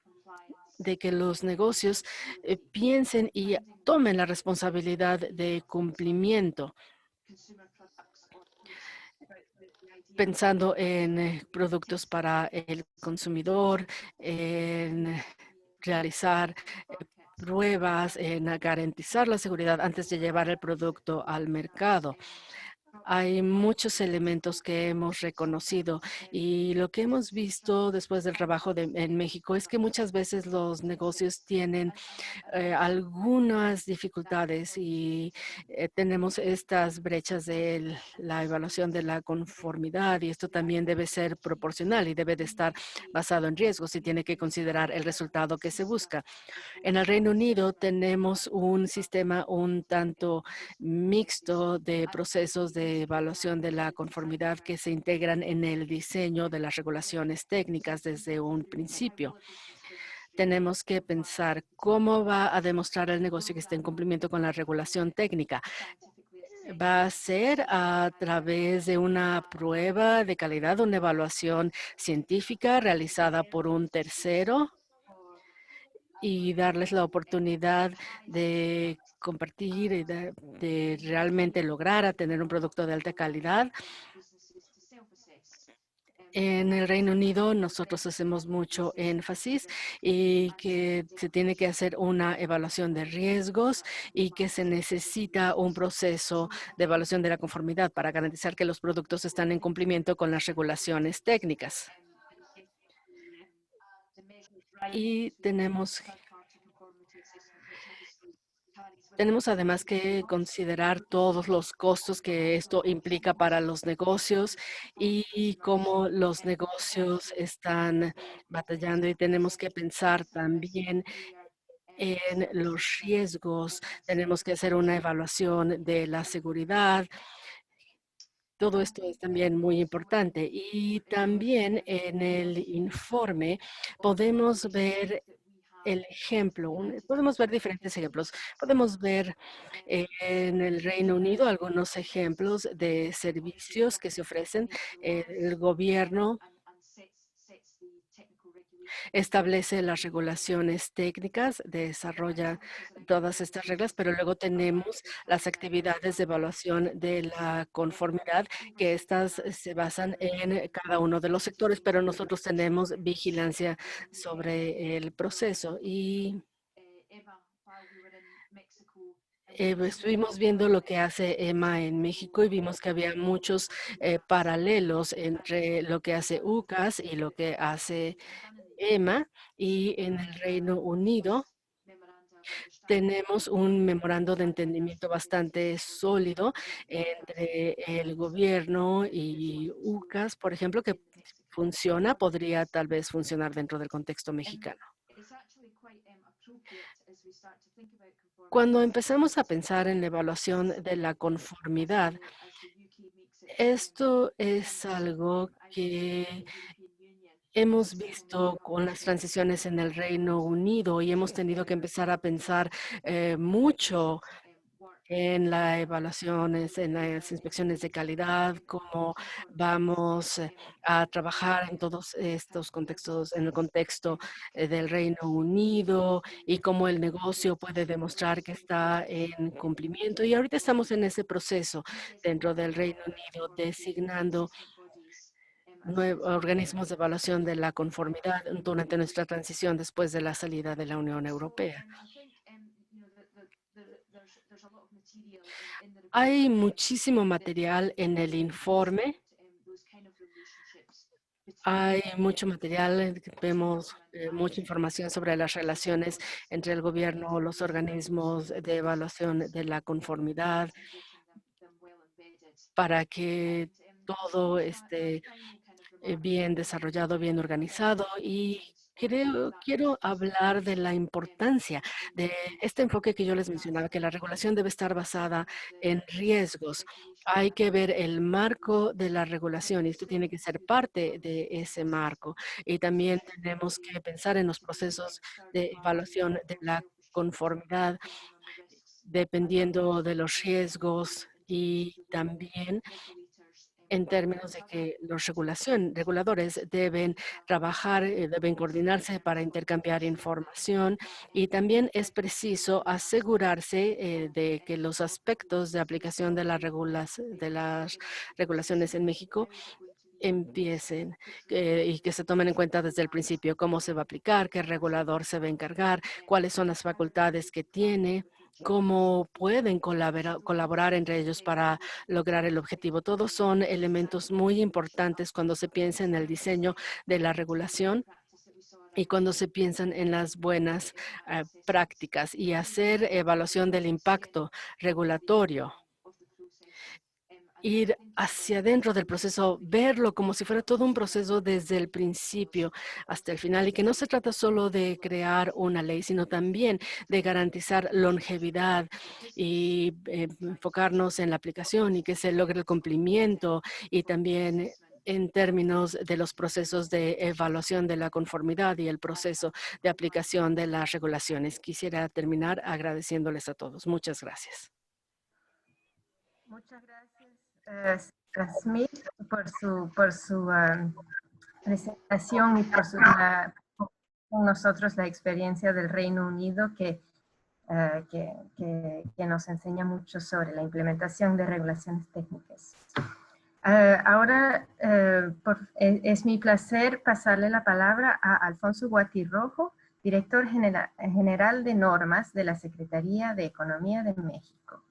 Speaker 4: de que los negocios piensen y tomen la responsabilidad de cumplimiento, pensando en productos para el consumidor, en realizar pruebas, en garantizar la seguridad antes de llevar el producto al mercado. Hay muchos elementos que hemos reconocido y lo que hemos visto después del trabajo en México es que muchas veces los negocios tienen algunas dificultades y tenemos estas brechas de la evaluación de la conformidad, y esto también debe ser proporcional y debe de estar basado en riesgos y tiene que considerar el resultado que se busca. En el Reino Unido tenemos un sistema un tanto mixto de procesos de evaluación de la conformidad que se integran en el diseño de las regulaciones técnicas desde un principio. Tenemos que pensar cómo va a demostrar el negocio que está en cumplimiento con la regulación técnica. ¿Va a ser a través de una prueba de calidad, una evaluación científica realizada por un tercero y darles la oportunidad de compartir y de realmente lograr a tener un producto de alta calidad? En el Reino Unido nosotros hacemos mucho énfasis y que se tiene que hacer una evaluación de riesgos y que se necesita un proceso de evaluación de la conformidad para garantizar que los productos están en cumplimiento con las regulaciones técnicas. Y tenemos además que considerar todos los costos que esto implica para los negocios y cómo los negocios están batallando, y tenemos que pensar también en los riesgos. Tenemos que hacer una evaluación de la seguridad. Todo esto es también muy importante. Y también en el informe podemos ver el ejemplo, podemos ver diferentes ejemplos. Podemos ver en el Reino Unido algunos ejemplos de servicios que se ofrecen. El gobierno establece las regulaciones técnicas, desarrolla todas estas reglas, pero luego tenemos las actividades de evaluación de la conformidad, que estas se basan en cada uno de los sectores, pero nosotros tenemos vigilancia sobre el proceso. Y estuvimos viendo lo que hace EMA en México y vimos que había muchos paralelos entre lo que hace UCAS y lo que hace EMA. Y en el Reino Unido tenemos un memorando de entendimiento bastante sólido entre el gobierno y UCAS, por ejemplo, que funciona, podría tal vez funcionar dentro del contexto mexicano. Cuando empezamos a pensar en la evaluación de la conformidad, esto es algo que hemos visto con las transiciones en el Reino Unido y hemos tenido que empezar a pensar mucho en las evaluaciones, en las inspecciones de calidad, cómo vamos a trabajar en todos estos contextos, en el contexto del Reino Unido y cómo el negocio puede demostrar que está en cumplimiento. Y ahorita estamos en ese proceso dentro del Reino Unido, designando organismos de evaluación de la conformidad durante nuestra transición después de la salida de la Unión Europea. Hay muchísimo material en el informe. Hay mucho material, vemos mucha información sobre las relaciones entre el gobierno, los organismos de evaluación de la conformidad, para que todo esté bien desarrollado, bien organizado. Y quiero hablar de la importancia de este enfoque que yo les mencionaba, que la regulación debe estar basada en riesgos. Hay que ver el marco de la regulación y esto tiene que ser parte de ese marco. Y también tenemos que pensar en los procesos de evaluación de la conformidad, dependiendo de los riesgos y también en términos de que los reguladores deben trabajar, deben coordinarse para intercambiar información y también es preciso asegurarse de que los aspectos de aplicación de las regulaciones en México empiecen y que se tomen en cuenta desde el principio cómo se va a aplicar, qué regulador se va a encargar, cuáles son las facultades que tiene, cómo pueden colaborar entre ellos para lograr el objetivo. Todos son elementos muy importantes cuando se piensa en el diseño de la regulación y cuando se piensan en las buenas prácticas y hacer evaluación del impacto regulatorio. Ir hacia adentro del proceso, verlo como si fuera todo un proceso desde el principio hasta el final y que no se trata solo de crear una ley, sino también de garantizar longevidad y enfocarnos en la aplicación y que se logre el cumplimiento y también en términos de los procesos de evaluación de la conformidad y el proceso de aplicación de las regulaciones. Quisiera terminar agradeciéndoles a todos. Muchas gracias.
Speaker 1: Muchas gracias, Smith, por su presentación y por con nosotros la experiencia del Reino Unido que nos enseña mucho sobre la implementación de regulaciones técnicas. Ahora es mi placer pasarle la palabra a Alfonso Guatirrojo, director general de normas de la Secretaría de Economía de México.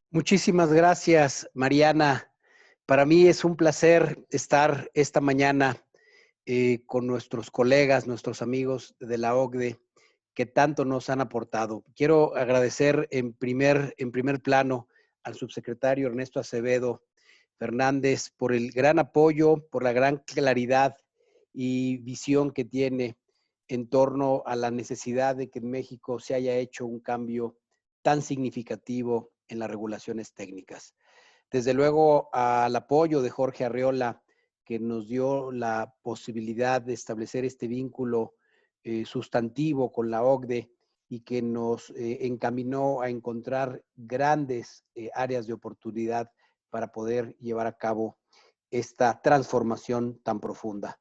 Speaker 7: Muchísimas gracias, Mariana. Para mí es un placer estar esta mañana con nuestros colegas, nuestros amigos de la OCDE, que tanto nos han aportado. Quiero agradecer en primer plano al subsecretario Ernesto Acevedo Fernández por el gran apoyo, por la gran claridad y visión que tiene en torno a la necesidad de que en México se haya hecho un cambio tan significativo en las regulaciones técnicas. Desde luego al apoyo de Jorge Arreola, que nos dio la posibilidad de establecer este vínculo sustantivo con la OCDE y que nos encaminó a encontrar grandes áreas de oportunidad para poder llevar a cabo esta transformación tan profunda.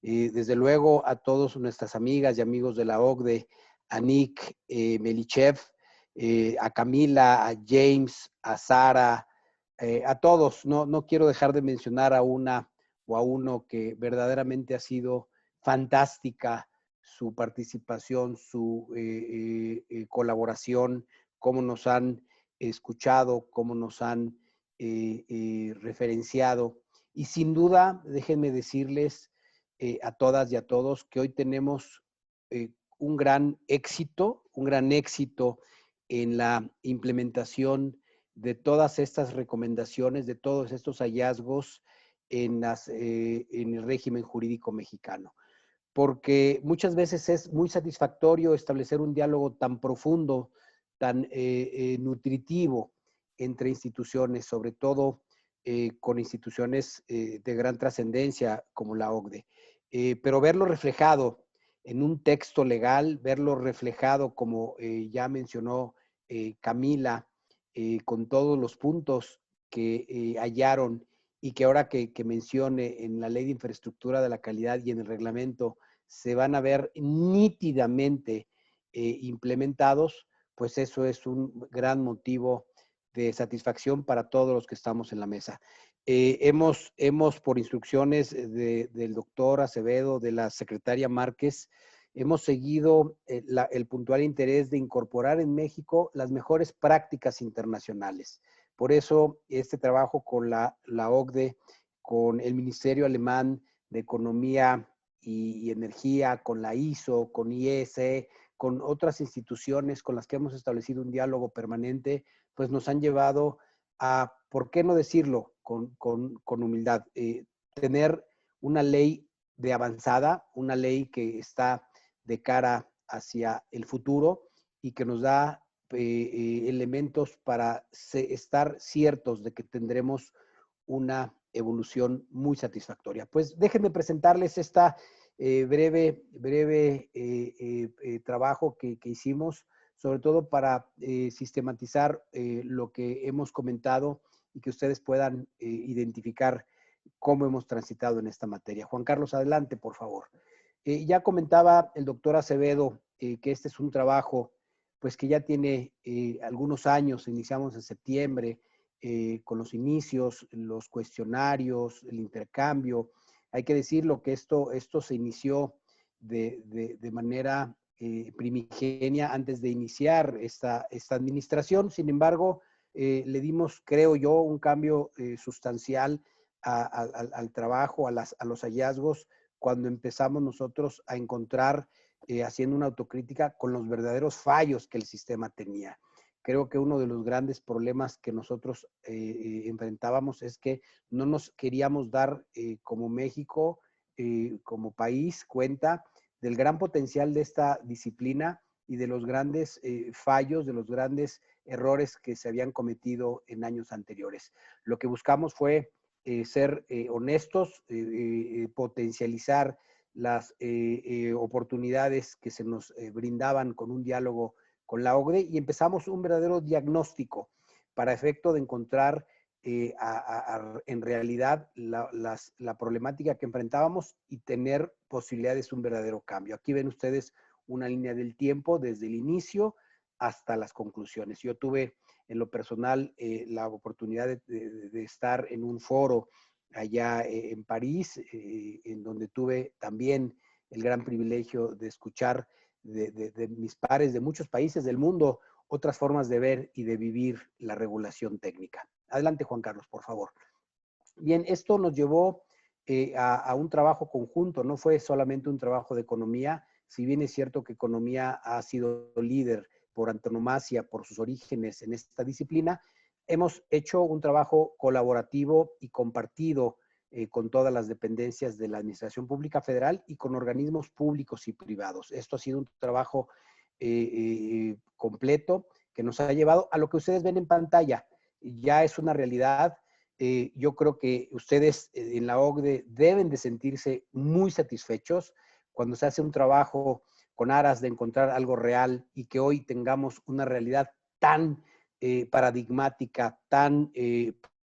Speaker 7: Desde luego a todas nuestras amigas y amigos de la OCDE, a Nick Melichev, a Camila, a James, a Sara, a todos. No quiero dejar de mencionar a una o a uno que verdaderamente ha sido fantástica su participación, su colaboración, cómo nos han escuchado, cómo nos han referenciado. Y sin duda, déjenme decirles a todas y a todos que hoy tenemos un gran éxito en la implementación de todas estas recomendaciones, de todos estos hallazgos en el régimen jurídico mexicano. Porque muchas veces es muy satisfactorio establecer un diálogo tan profundo, tan nutritivo entre instituciones, sobre todo con instituciones de gran trascendencia como la OCDE. Pero verlo reflejado en un texto legal, verlo reflejado, como ya mencionó Camila, con todos los puntos que hallaron y que ahora que mencione en la Ley de Infraestructura de la Calidad y en el reglamento se van a ver nítidamente implementados, pues eso es un gran motivo de satisfacción para todos los que estamos en la mesa. Hemos, por instrucciones del doctor Acevedo, de la secretaria Márquez, hemos seguido el puntual interés de incorporar en México las mejores prácticas internacionales. Por eso, este trabajo con la OCDE, con el Ministerio Alemán de Economía y Energía, con la ISO, con IESE, con otras instituciones con las que hemos establecido un diálogo permanente, pues nos han llevado a, ¿por qué no decirlo con humildad? Tener una ley de avanzada, una ley que está de cara hacia el futuro y que nos da elementos para estar ciertos de que tendremos una evolución muy satisfactoria. Pues déjenme presentarles esta breve trabajo que hicimos, sobre todo para sistematizar lo que hemos comentado y que ustedes puedan identificar cómo hemos transitado en esta materia. Juan Carlos, adelante, por favor. Ya comentaba el doctor Acevedo que este es un trabajo pues que ya tiene algunos años, iniciamos en septiembre, con los inicios, los cuestionarios, el intercambio. Hay que decirlo que esto se inició de manera primigenia antes de iniciar esta administración. Sin embargo, le dimos, creo yo, un cambio sustancial al trabajo, a los hallazgos, cuando empezamos nosotros a encontrar, haciendo una autocrítica, con los verdaderos fallos que el sistema tenía. Creo que uno de los grandes problemas que nosotros enfrentábamos es que no nos queríamos dar como México, como país, cuenta del gran potencial de esta disciplina y de los grandes fallos, de los grandes errores que se habían cometido en años anteriores. Lo que buscamos fue ser honestos, potencializar las oportunidades que se nos brindaban con un diálogo con la OCDE y empezamos un verdadero diagnóstico para efecto de encontrar en realidad la problemática que enfrentábamos y tener posibilidades de un verdadero cambio. Aquí ven ustedes una línea del tiempo desde el inicio hasta las conclusiones. Yo tuve en lo personal la oportunidad de estar en un foro allá en París, en donde tuve también el gran privilegio de escuchar de mis pares de muchos países del mundo otras formas de ver y de vivir la regulación técnica. Adelante, Juan Carlos, por favor. Bien, esto nos llevó a un trabajo conjunto, no fue solamente un trabajo de economía, si bien es cierto que economía ha sido líder por antonomasia, por sus orígenes en esta disciplina, hemos hecho un trabajo colaborativo y compartido con todas las dependencias de la Administración Pública Federal y con organismos públicos y privados. Esto ha sido un trabajo completo que nos ha llevado a lo que ustedes ven en pantalla. Ya es una realidad. Yo creo que ustedes en la OCDE deben de sentirse muy satisfechos cuando se hace un trabajo con aras de encontrar algo real y que hoy tengamos una realidad tan paradigmática, tan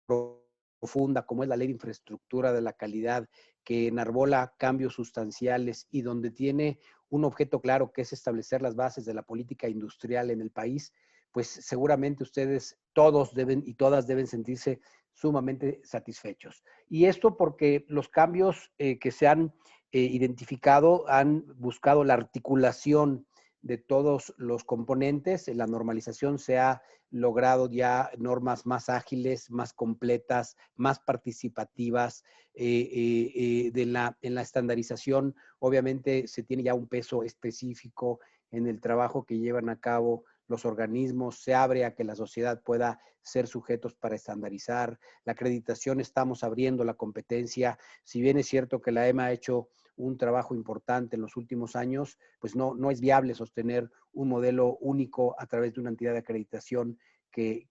Speaker 7: profunda como es la Ley de Infraestructura de la Calidad, que enarbola cambios sustanciales y donde tiene un objeto claro que es establecer las bases de la política industrial en el país, pues seguramente ustedes todos deben y todas deben sentirse sumamente satisfechos. Y esto porque los cambios que se han identificado han buscado la articulación de todos los componentes. En la normalización se ha logrado ya normas más ágiles, más completas, más participativas. En la estandarización, obviamente, se tiene ya un peso específico en el trabajo que llevan a cabo los organismos, se abre a que la sociedad pueda ser sujetos para estandarizar. La acreditación, estamos abriendo la competencia. Si bien es cierto que la EMA ha hecho un trabajo importante en los últimos años, pues no es viable sostener un modelo único a través de una entidad de acreditación que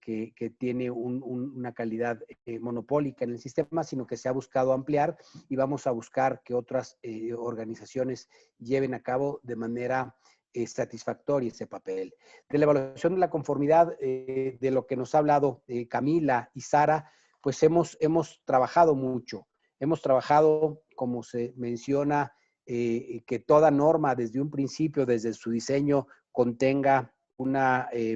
Speaker 7: tiene una calidad monopólica en el sistema, sino que se ha buscado ampliar y vamos a buscar que otras organizaciones lleven a cabo de manera satisfactoria ese papel. De la evaluación de la conformidad, de lo que nos ha hablado Camila y Sara, pues hemos trabajado mucho. Hemos trabajado, como se menciona, que toda norma desde un principio, desde su diseño, contenga un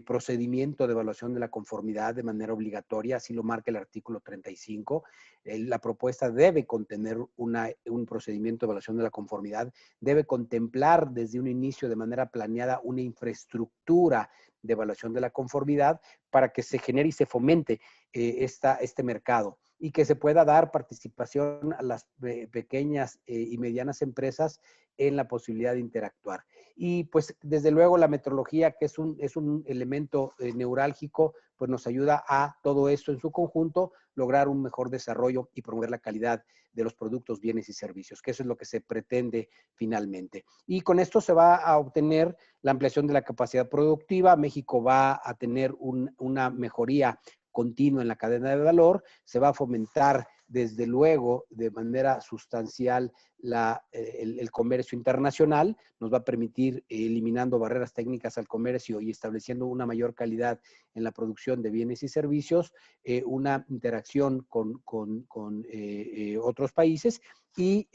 Speaker 7: procedimiento de evaluación de la conformidad de manera obligatoria, así lo marca el artículo 35. La propuesta debe contener un procedimiento de evaluación de la conformidad, debe contemplar desde un inicio de manera planeada una infraestructura de evaluación de la conformidad para que se genere y se fomente este mercado y que se pueda dar participación a las pequeñas y medianas empresas en la posibilidad de interactuar. Y pues desde luego la metrología, que es un elemento neurálgico, pues nos ayuda a todo esto en su conjunto, lograr un mejor desarrollo y promover la calidad de los productos, bienes y servicios, que eso es lo que se pretende finalmente. Y con esto se va a obtener la ampliación de la capacidad productiva. México va a tener una mejoría continua en la cadena de valor, se va a fomentar desde luego de manera sustancial el comercio internacional, nos va a permitir eliminando barreras técnicas al comercio y estableciendo una mayor calidad en la producción de bienes y servicios, una interacción con otros países y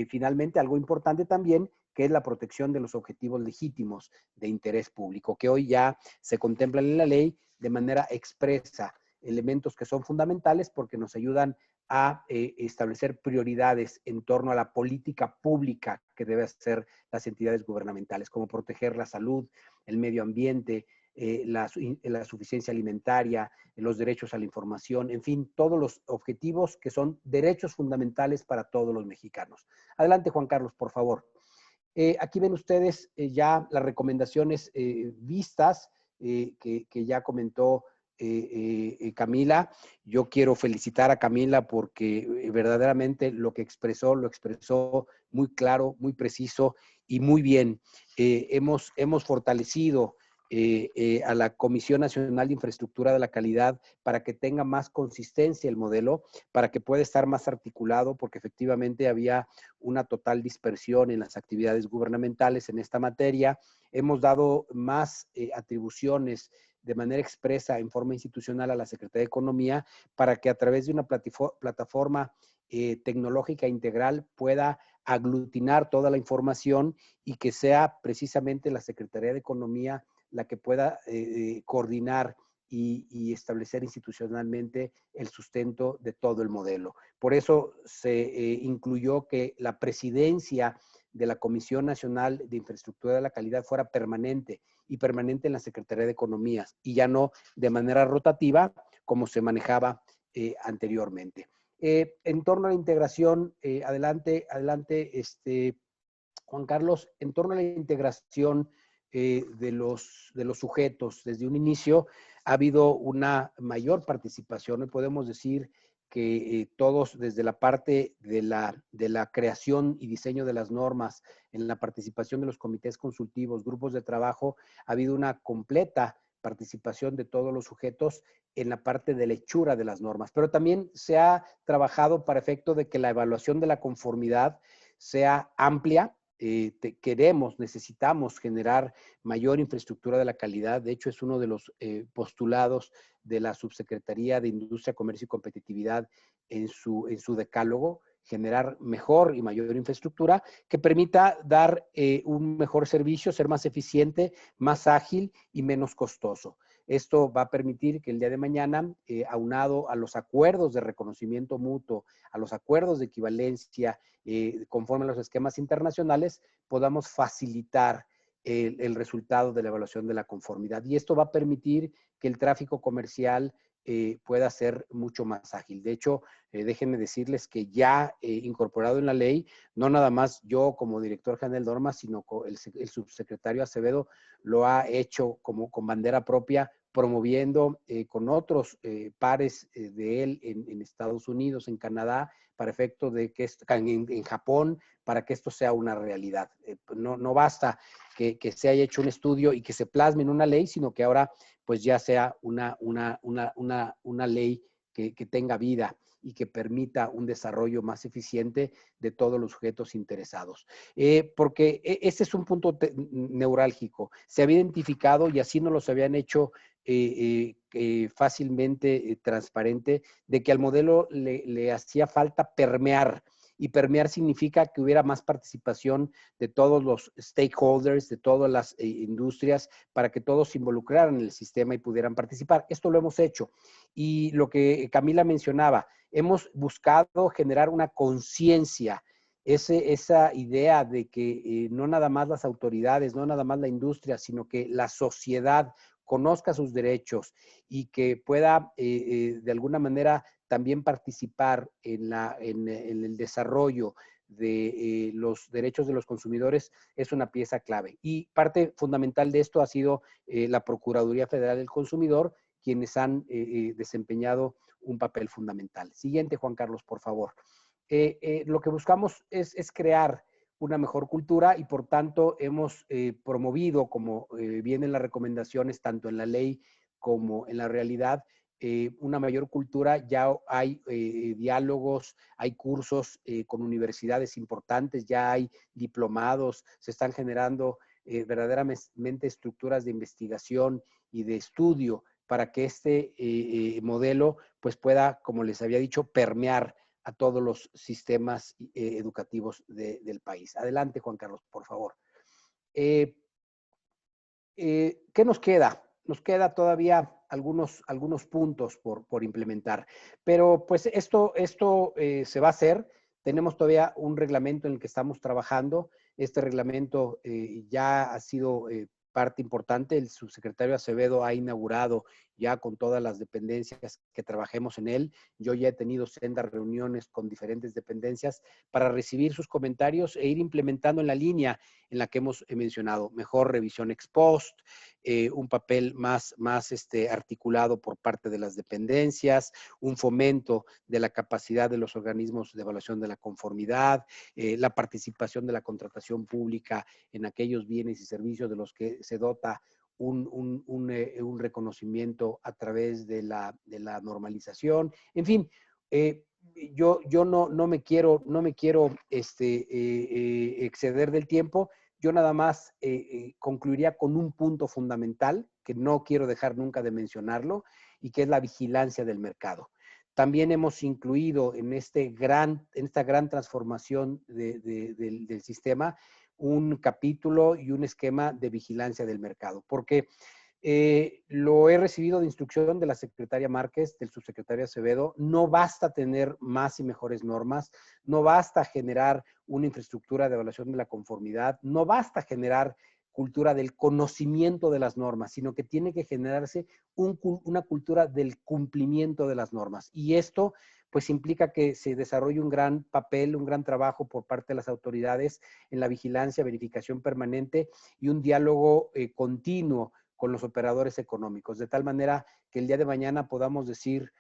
Speaker 7: finalmente algo importante también, que es la protección de los objetivos legítimos de interés público, que hoy ya se contemplan en la ley de manera expresa, elementos que son fundamentales porque nos ayudan a establecer prioridades en torno a la política pública que deben hacer las entidades gubernamentales, como proteger la salud, el medio ambiente, la suficiencia alimentaria, los derechos a la información, en fin, todos los objetivos que son derechos fundamentales para todos los mexicanos. Adelante, Juan Carlos, por favor. Aquí ven ustedes ya las recomendaciones vistas que ya comentó Camila. Yo quiero felicitar a Camila porque verdaderamente lo expresó muy claro, muy preciso y muy bien. Hemos fortalecido a la Comisión Nacional de Infraestructura de la Calidad para que tenga más consistencia el modelo, para que pueda estar más articulado, porque efectivamente había una total dispersión en las actividades gubernamentales en esta materia. Hemos dado más atribuciones de manera expresa en forma institucional a la Secretaría de Economía para que a través de una plataforma tecnológica integral pueda aglutinar toda la información y que sea precisamente la Secretaría de Economía la que pueda coordinar y establecer institucionalmente el sustento de todo el modelo. Por eso se incluyó que la presidencia de la Comisión Nacional de Infraestructura de la Calidad fuera permanente y permanente en la Secretaría de Economía y ya no de manera rotativa como se manejaba anteriormente. En torno a la integración, adelante, Juan Carlos, en torno a la integración de los sujetos, desde un inicio ha habido una mayor participación. Hoy podemos decir que todos, desde la parte de la creación y diseño de las normas, en la participación de los comités consultivos, grupos de trabajo, ha habido una completa participación de todos los sujetos en la parte de la hechura de las normas. Pero también se ha trabajado para efecto de que la evaluación de la conformidad sea amplia. Necesitamos generar mayor infraestructura de la calidad. De hecho, es uno de los postulados de la Subsecretaría de Industria, Comercio y Competitividad en su decálogo, generar mejor y mayor infraestructura que permita dar un mejor servicio, ser más eficiente, más ágil y menos costoso. Esto va a permitir que el día de mañana, aunado a los acuerdos de reconocimiento mutuo, a los acuerdos de equivalencia, conforme a los esquemas internacionales, podamos facilitar el resultado de la evaluación de la conformidad. Y esto va a permitir que el tráfico comercial pueda ser mucho más ágil. De hecho, déjenme decirles que ya incorporado en la ley, no nada más yo como director general de normas, sino el subsecretario Acevedo lo ha hecho como con bandera propia, promoviendo con otros pares de él en Estados Unidos, en Canadá, para efecto de que en Japón, para que esto sea una realidad. No basta que se haya hecho un estudio y que se plasme en una ley, sino que ahora pues ya sea una ley que tenga vida y que permita un desarrollo más eficiente de todos los sujetos interesados. Porque ese es un punto neurálgico. Se había identificado, y así nos los habían hecho fácilmente transparente, de que al modelo le hacía falta permear. Y permear significa que hubiera más participación de todos los stakeholders, de todas las industrias, para que todos se involucraran en el sistema y pudieran participar. Esto lo hemos hecho. Y lo que Camila mencionaba, hemos buscado generar una conciencia, esa idea de que no nada más las autoridades, no nada más la industria, sino que la sociedad conozca sus derechos y que pueda de alguna manera también participar en el desarrollo de los derechos de los consumidores, es una pieza clave. Y parte fundamental de esto ha sido la Procuraduría Federal del Consumidor, quienes han desempeñado un papel fundamental. Siguiente, Juan Carlos, por favor. Lo que buscamos es crear una mejor cultura y por tanto hemos promovido, como vienen las recomendaciones tanto en la ley como en la realidad, una mayor cultura. Ya hay diálogos, hay cursos con universidades importantes, ya hay diplomados, se están generando verdaderamente estructuras de investigación y de estudio para que este modelo pues pueda, como les había dicho, permear a todos los sistemas educativos del país. Adelante, Juan Carlos, por favor. ¿Qué nos queda? Nos queda todavía algunos puntos por implementar, pero pues esto se va a hacer. Tenemos todavía un reglamento en el que estamos trabajando. Este reglamento ya ha sido parte importante. El subsecretario Acevedo ha inaugurado ya con todas las dependencias que trabajemos en él. Yo ya he tenido sendas reuniones con diferentes dependencias para recibir sus comentarios e ir implementando en la línea en la que hemos mencionado. Mejor revisión ex post, un papel más articulado por parte de las dependencias, un fomento de la capacidad de los organismos de evaluación de la conformidad, la participación de la contratación pública en aquellos bienes y servicios de los que se dota un reconocimiento a través de la normalización. En fin, yo no me quiero exceder del tiempo. Yo nada más concluiría con un punto fundamental que no quiero dejar nunca de mencionarlo y que es la vigilancia del mercado. También hemos incluido en esta gran transformación del sistema un capítulo y un esquema de vigilancia del mercado, porque lo he recibido de instrucción de la secretaria Márquez, del subsecretario Acevedo. No basta tener más y mejores normas, no basta generar una infraestructura de evaluación de la conformidad, no basta generar cultura del conocimiento de las normas, sino que tiene que generarse una cultura del cumplimiento de las normas. Y esto pues implica que se desarrolle un gran papel, un gran trabajo por parte de las autoridades en la vigilancia, verificación permanente y un diálogo continuo con los operadores económicos, de tal manera que el día de mañana podamos decir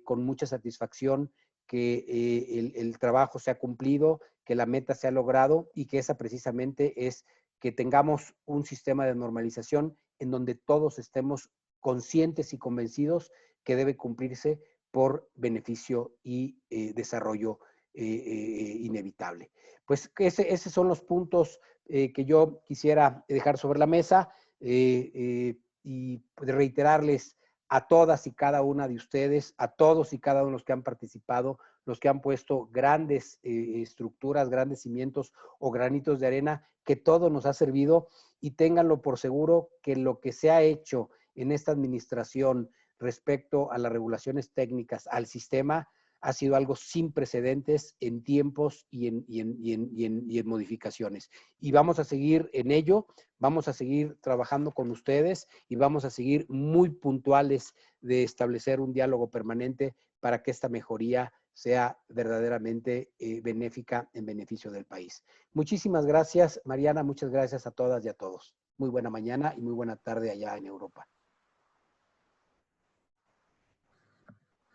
Speaker 7: con mucha satisfacción que el trabajo se ha cumplido, que la meta se ha logrado y que esa precisamente es que tengamos un sistema de normalización en donde todos estemos conscientes y convencidos que debe cumplirse por beneficio y desarrollo inevitable. Pues esos son los puntos que yo quisiera dejar sobre la mesa y reiterarles a todas y cada una de ustedes, a todos y cada uno de los que han participado, los que han puesto grandes estructuras, grandes cimientos o granitos de arena, que todo nos ha servido y ténganlo por seguro que lo que se ha hecho en esta administración respecto a las regulaciones técnicas, al sistema, ha sido algo sin precedentes en tiempos y en modificaciones. Y vamos a seguir en ello, vamos a seguir trabajando con ustedes y vamos a seguir muy puntuales de establecer un diálogo permanente para que esta mejoría sea verdaderamente benéfica en beneficio del país. Muchísimas gracias, Mariana, muchas gracias a todas y a todos. Muy buena mañana y muy buena tarde allá en Europa.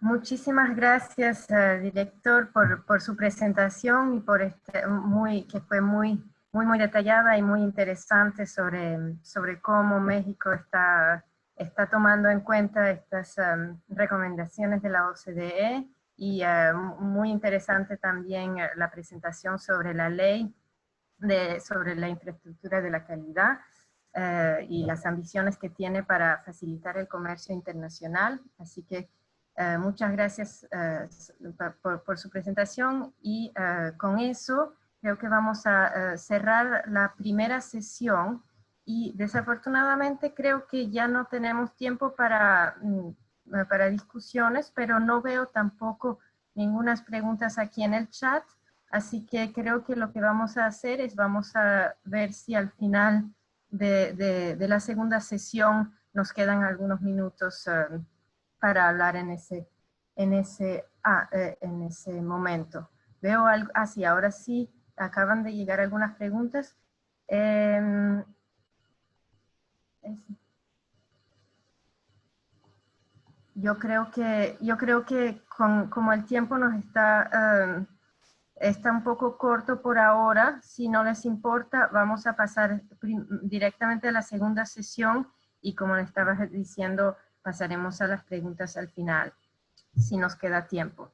Speaker 1: Muchísimas gracias, director, por su presentación y por que fue muy detallada y muy interesante sobre cómo México está tomando en cuenta estas recomendaciones de la OCDE y muy interesante también la presentación sobre la ley sobre la infraestructura de la calidad y las ambiciones que tiene para facilitar el comercio internacional. Así que muchas gracias por su presentación y con eso creo que vamos a cerrar la primera sesión y desafortunadamente creo que ya no tenemos tiempo para discusiones, pero no veo tampoco ninguna preguntas aquí en el chat. Así que creo que lo que vamos a hacer es vamos a ver si al final de la segunda sesión nos quedan algunos minutos para hablar en ese momento. Veo algo, sí, ahora sí, acaban de llegar algunas preguntas. Yo creo que como el tiempo nos está un poco corto por ahora. Si no les importa, vamos a pasar directamente a la segunda sesión y como le estaba diciendo, pasaremos a las preguntas al final, si nos queda tiempo.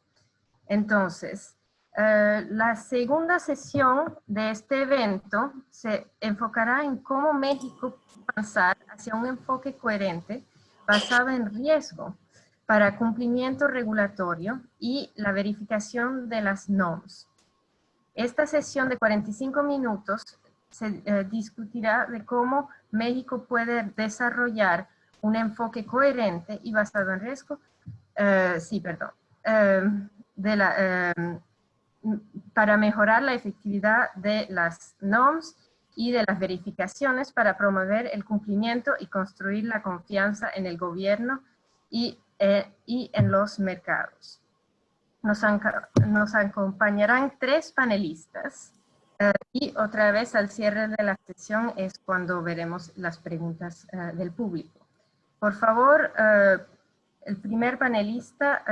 Speaker 1: Entonces, la segunda sesión de este evento se enfocará en cómo México puede avanzar hacia un enfoque coherente basado en riesgo para cumplimiento regulatorio y la verificación de las NOMS. Esta sesión de 45 minutos se discutirá de cómo México puede desarrollar un enfoque coherente y basado en riesgo, para mejorar la efectividad de las NOMS y de las verificaciones para promover el cumplimiento y construir la confianza en el gobierno y en los mercados. Nos acompañarán 3 panelistas y otra vez al cierre de la sesión es cuando veremos las preguntas del público. Por favor, el primer panelista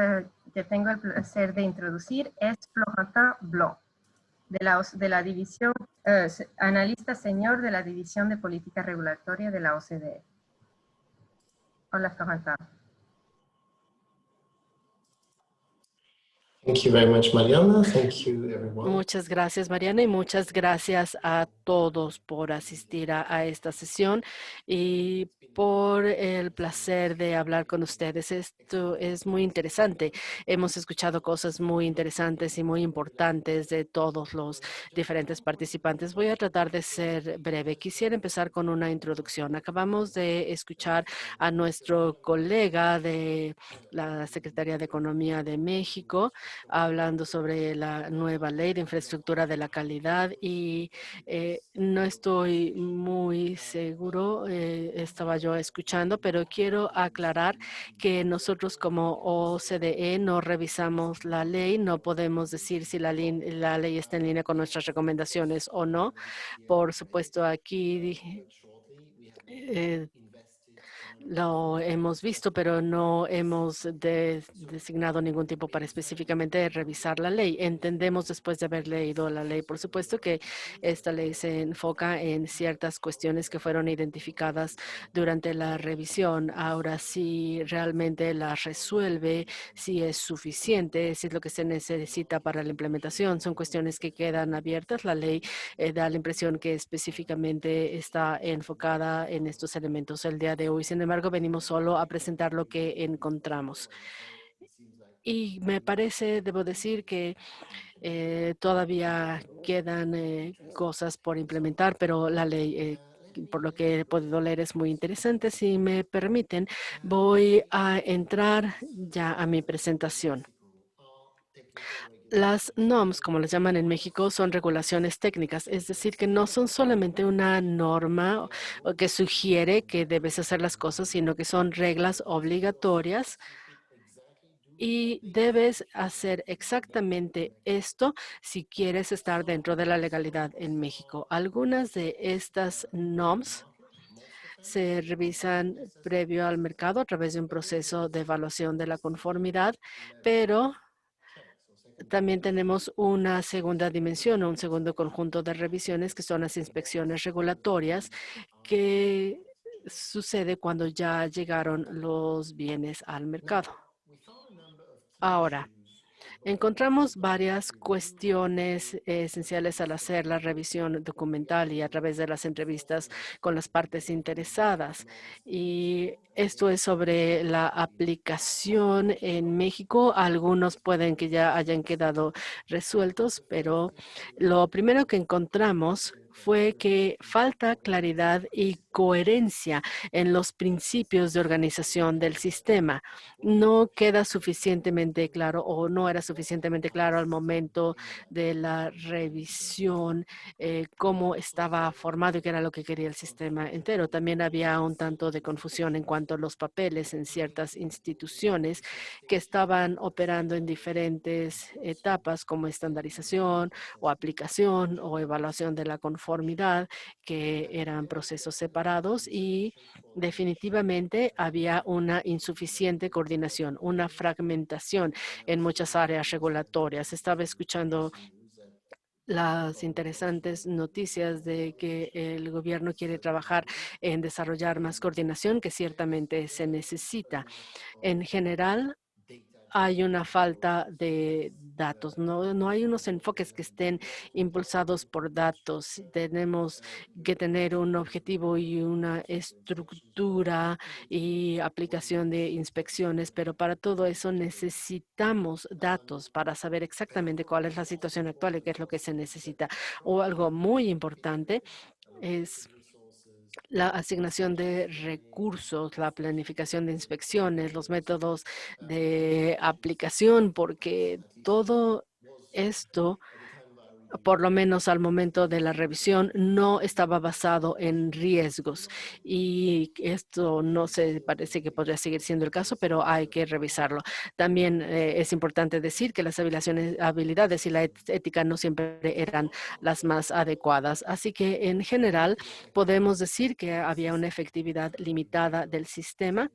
Speaker 1: que tengo el placer de introducir es Florentin Blanc, de la división, analista senior de la División de Política Regulatoria de la OCDE. Hola, Florentin.
Speaker 8: Thank you very much, Mariana. Thank you, everyone.
Speaker 4: Muchas gracias, Mariana, y muchas gracias a todos por asistir a esta sesión y por el placer de hablar con ustedes. Esto es muy interesante. Hemos escuchado cosas muy interesantes y muy importantes de todos los diferentes participantes. Voy a tratar de ser breve. Quisiera empezar con una introducción. Acabamos de escuchar a nuestro colega de la Secretaría de Economía de México, hablando sobre la nueva ley de infraestructura de la calidad y no estoy muy seguro, estaba yo escuchando, pero quiero aclarar que nosotros como OCDE no revisamos la ley, no podemos decir si la ley está en línea con nuestras recomendaciones o no. Por supuesto, aquí lo hemos visto, pero no hemos designado ningún tiempo para específicamente revisar la ley. Entendemos después de haber leído la ley, por supuesto, que esta ley se enfoca en ciertas cuestiones que fueron identificadas durante la revisión. Ahora, si realmente las resuelve, si es suficiente, si es lo que se necesita para la implementación, son cuestiones que quedan abiertas. La ley da la impresión que específicamente está enfocada en estos elementos el día de hoy. Sin embargo, venimos solo a presentar lo que encontramos. Y me parece, debo decir que todavía quedan cosas por implementar, pero la ley, por lo que he podido leer, es muy interesante. Si me permiten, voy a entrar ya a mi presentación. Las NOMS, como las llaman en México, son regulaciones técnicas, es decir, que no son solamente una norma que sugiere que debes hacer las cosas, sino que son reglas obligatorias y debes hacer exactamente esto si quieres estar dentro de la legalidad en México. Algunas de estas NOMS se revisan previo al mercado a través de un proceso de evaluación de la conformidad, pero también tenemos una segunda dimensión o un segundo conjunto de revisiones que son las inspecciones regulatorias que sucede cuando ya llegaron los bienes al mercado. Ahora, Encontramos varias cuestiones esenciales al hacer la revisión documental y a través de las entrevistas con las partes interesadas. Y esto es sobre la aplicación en México. Algunos pueden que ya hayan quedado resueltos, pero lo primero que encontramos fue que falta claridad y coherencia en los principios de organización del sistema. No queda suficientemente claro o no era suficientemente claro al momento de la revisión cómo estaba formado y qué era lo que quería el sistema entero. También había un tanto de confusión en cuanto a los papeles en ciertas instituciones que estaban operando en diferentes etapas como estandarización o aplicación o evaluación de la conformidad, que eran procesos separados y definitivamente había una insuficiente coordinación, una fragmentación en muchas áreas regulatorias. Estaba escuchando las interesantes noticias de que el gobierno quiere trabajar en desarrollar más coordinación, que ciertmente se necesita. En general, hay una falta de datos, no hay unos enfoques que estén impulsados por datos. Tenemos que tener un objetivo y una estructura y aplicación de inspecciones, pero para todo eso necesitamos datos para saber exactamente cuál es la situación actual y qué es lo que se necesita. O algo muy importante es la asignación de recursos, la planificación de inspecciones, los métodos de aplicación, porque todo esto, por lo menos al momento de la revisión, no estaba basado en riesgos. Y esto no se parece que podría seguir siendo el caso, pero hay que revisarlo. También es importante decir que las habilidades y la ética no siempre eran las más adecuadas. Así que en general podemos decir que había una efectividad limitada del sistema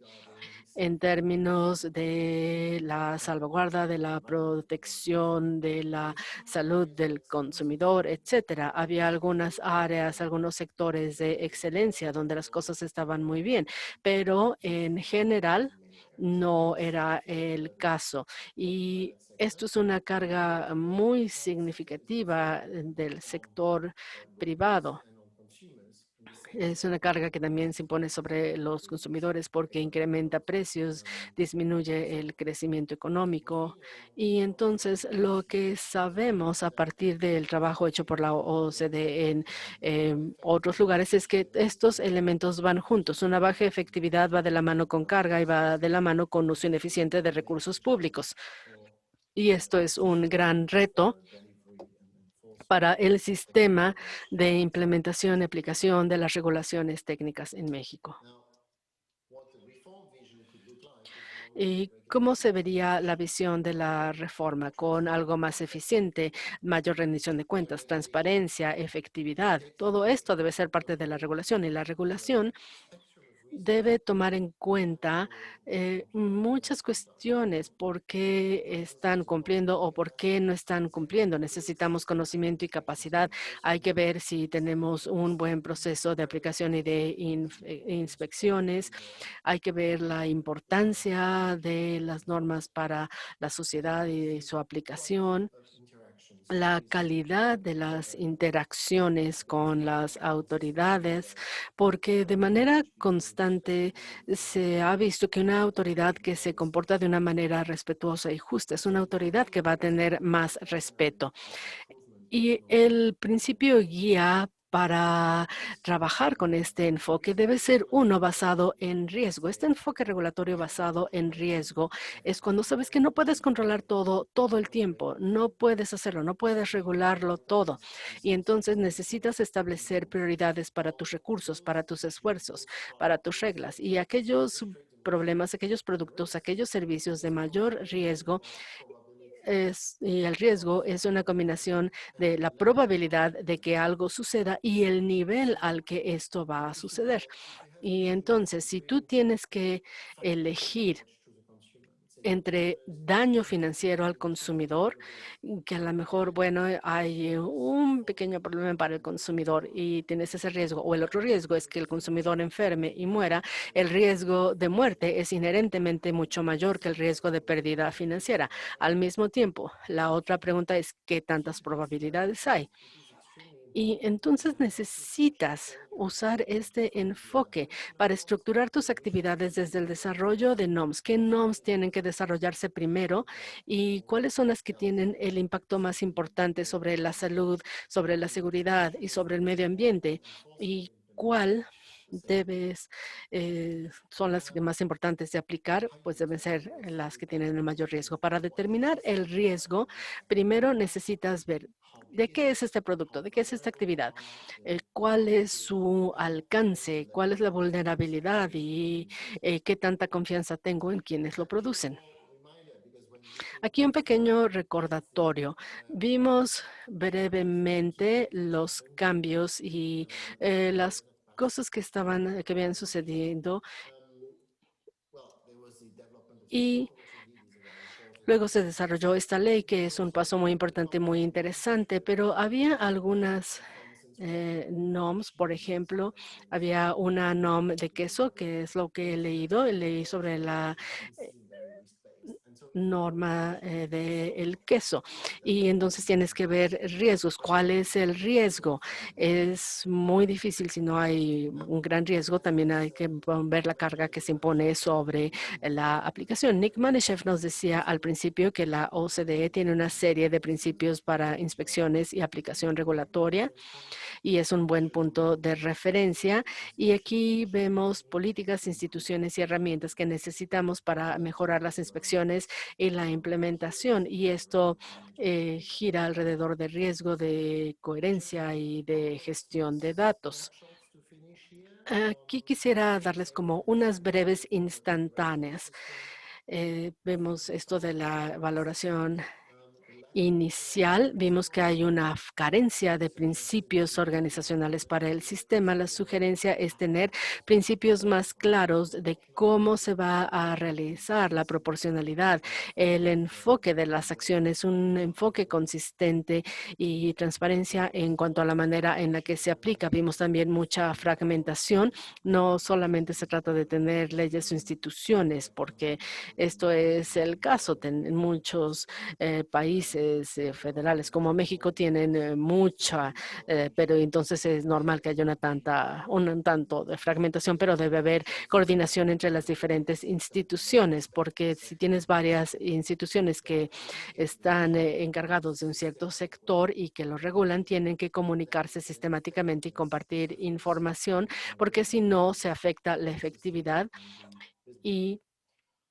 Speaker 4: en términos de la salvaguarda, de la protección de la salud del consumidor, etcétera. Había algunas áreas, algunos sectores de excelencia donde las cosas estaban muy bien, pero en general no era el caso. Y esto es una carga muy significativa del sector privado. Es una carga que también se impone sobre los consumidores porque incrementa precios, disminuye el crecimiento económico. Y entonces lo que sabemos a partir del trabajo hecho por la OCDE en otros lugares es que estos elementos van juntos. Una baja efectividad va de la mano con carga y va de la mano con uso ineficiente de recursos públicos. Y esto es un gran reto para el sistema de implementación y aplicación de las regulaciones técnicas en México. ¿Y cómo se vería la visión de la reforma con algo más eficiente, mayor rendición de cuentas, transparencia, efectividad? Todo esto debe ser parte de la regulación y la regulación debe tomar en cuenta muchas cuestiones, por qué están cumpliendo o por qué no están cumpliendo. Necesitamos conocimiento y capacidad. Hay que ver si tenemos un buen proceso de aplicación y de inspecciones. Hay que ver la importancia de las normas para la sociedad y su aplicación, la calidad de las interacciones con las autoridades, porque de manera constante se ha visto que una autoridad que se comporta de una manera respetuosa y justa es una autoridad que va a tener más respeto. Y el principio guía para trabajar con este enfoque debe ser uno basado en riesgo. Este enfoque regulatorio basado en riesgo es cuando sabes que no puedes controlar todo el tiempo, no puedes hacerlo, no puedes regularlo todo. Y entonces necesitas establecer prioridades para tus recursos, para tus esfuerzos, para tus reglas. Y aquellos problemas, aquellos productos, aquellos servicios de mayor riesgo y el riesgo es una combinación de la probabilidad de que algo suceda y el nivel al que esto va a suceder. Y entonces, si tú tienes que elegir entre daño financiero al consumidor, que a lo mejor, bueno, hay un pequeño problema para el consumidor y tienes ese riesgo, o el otro riesgo es que el consumidor enferme y muera. El riesgo de muerte es inherentemente mucho mayor que el riesgo de pérdida financiera. Al mismo tiempo, la otra pregunta es, ¿qué tantas probabilidades hay? Y entonces necesitas usar este enfoque para estructurar tus actividades desde el desarrollo de NOMs. ¿Qué NOMs tienen que desarrollarse primero y cuáles son las que tienen el impacto más importante sobre la salud, sobre la seguridad y sobre el medio ambiente? ¿Y cuál son las que más importantes de aplicar? Pues deben ser las que tienen el mayor riesgo. Para determinar el riesgo, primero necesitas ver ¿de qué es este producto? ¿De qué es esta actividad? ¿Cuál es su alcance? ¿Cuál es la vulnerabilidad? ¿Y qué tanta confianza tengo en quienes lo producen? Aquí un pequeño recordatorio. Vimos brevemente los cambios y las cosas que habían sucedido y luego se desarrolló esta ley, que es un paso muy importante, muy interesante, pero había algunas NOMs, por ejemplo, había una NOM de queso, que es lo que he leído, leí sobre la norma del queso. Y entonces tienes que ver riesgos. ¿Cuál es el riesgo? Es muy difícil si no hay un gran riesgo. También hay que ver la carga que se impone sobre la aplicación. Nick Maneshev nos decía al principio que la OCDE tiene una serie de principios para inspecciones y aplicación regulatoria, y es un buen punto de referencia. Y aquí vemos políticas, instituciones y herramientas que necesitamos para mejorar las inspecciones y la implementación. Y esto gira alrededor de riesgo, de coherencia y de gestión de datos. Aquí quisiera darles como unas breves instantáneas. Vemos esto de la valoración inicial. Vimos que hay una carencia de principios organizacionales para el sistema. La sugerencia es tener principios más claros de cómo se va a realizar la proporcionalidad, el enfoque de las acciones, un enfoque consistente y transparencia en cuanto a la manera en la que se aplica. Vimos también mucha fragmentación. No solamente se trata de tener leyes o instituciones, porque esto es el caso en muchos países federales como México tienen mucha, pero entonces es normal que haya un tanto de fragmentación, pero debe haber coordinación entre las diferentes instituciones, porque si tienes varias instituciones que están encargados de un cierto sector y que lo regulan, tienen que comunicarse sistemáticamente y compartir información, porque si no se afecta la efectividad y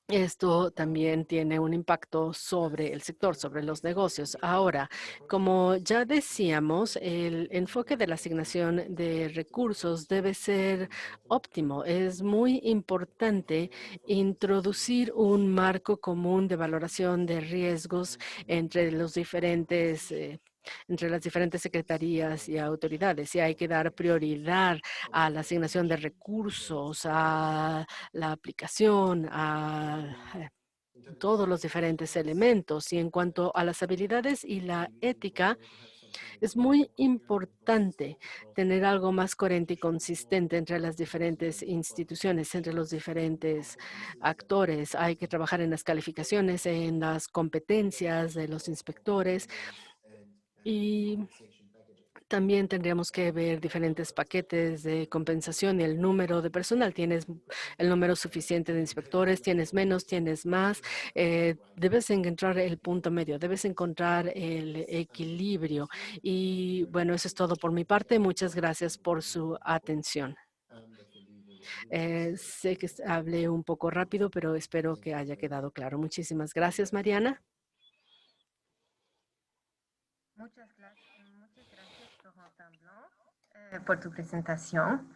Speaker 4: esto también tiene un impacto sobre el sector, sobre los negocios. Ahora, como ya decíamos, el enfoque de la asignación de recursos debe ser óptimo. Es muy importante introducir un marco común de valoración de riesgos entre los entre las diferentes secretarías y autoridades. Y hay que dar prioridad a la asignación de recursos, a la aplicación, a todos los diferentes elementos. Y en cuanto a las habilidades y la ética, es muy importante tener algo más coherente y consistente entre las diferentes instituciones, entre los diferentes actores. Hay que trabajar en las calificaciones, en las competencias de los inspectores y también tendríamos que ver diferentes paquetes de compensación y el número de personal. Tienes el número suficiente de inspectores, tienes menos, tienes más. Debes encontrar el punto medio, debes encontrar el equilibrio. Y bueno, eso es todo por mi parte. Muchas gracias por su atención. Sé que hablé un poco rápido, pero espero que haya quedado claro. Muchísimas gracias, Mariana.
Speaker 1: Muchas gracias, Florent Blanc, por tu presentación.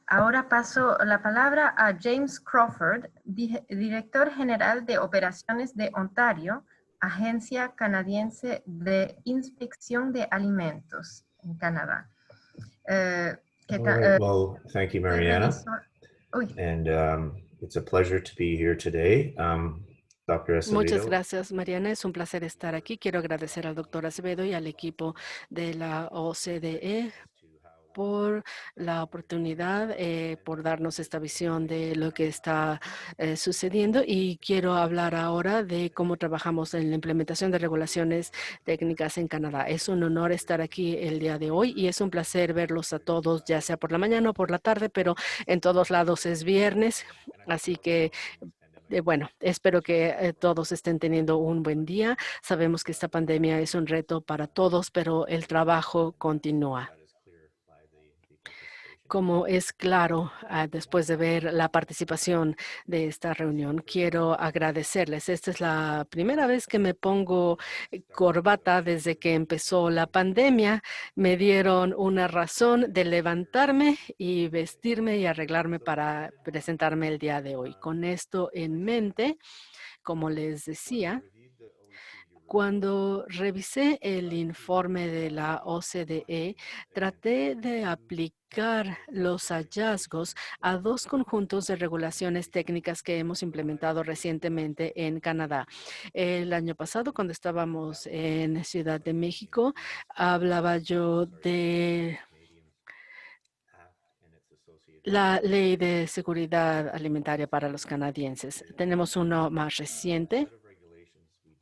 Speaker 1: Ahora paso la palabra a James Crawford, director general de operaciones de Ontario, Agencia Canadiense de Inspección de Alimentos en Canadá.
Speaker 9: Well, thank you, Mariana. And it's a pleasure to be here today.
Speaker 4: Muchas gracias, Mariana. Es un placer estar aquí. Quiero agradecer al doctor Acevedo y al equipo de la OCDE por la oportunidad, por darnos esta visión de lo que está sucediendo. Y quiero hablar ahora de cómo trabajamos en la implementación de regulaciones técnicas en Canadá. Es un honor estar aquí el día de hoy y es un placer verlos a todos, ya sea por la mañana o por la tarde, pero en todos lados es viernes, así que bueno, espero que todos estén teniendo un buen día. Sabemos que esta pandemia es un reto para todos, pero el trabajo continúa. Como es claro, después de ver la participación de esta reunión, quiero agradecerles. Esta es la primera vez que me pongo corbata desde que empezó la pandemia. Me dieron una razón de levantarme y vestirme y arreglarme para presentarme el día de hoy. Con esto en mente, como les decía, cuando revisé el informe de la OCDE, traté de aplicar los hallazgos a dos conjuntos de regulaciones técnicas que hemos implementado recientemente en Canadá. El año pasado, cuando estábamos en Ciudad de México, hablaba yo de la Ley de Seguridad Alimentaria para los canadienses. Tenemos uno más reciente,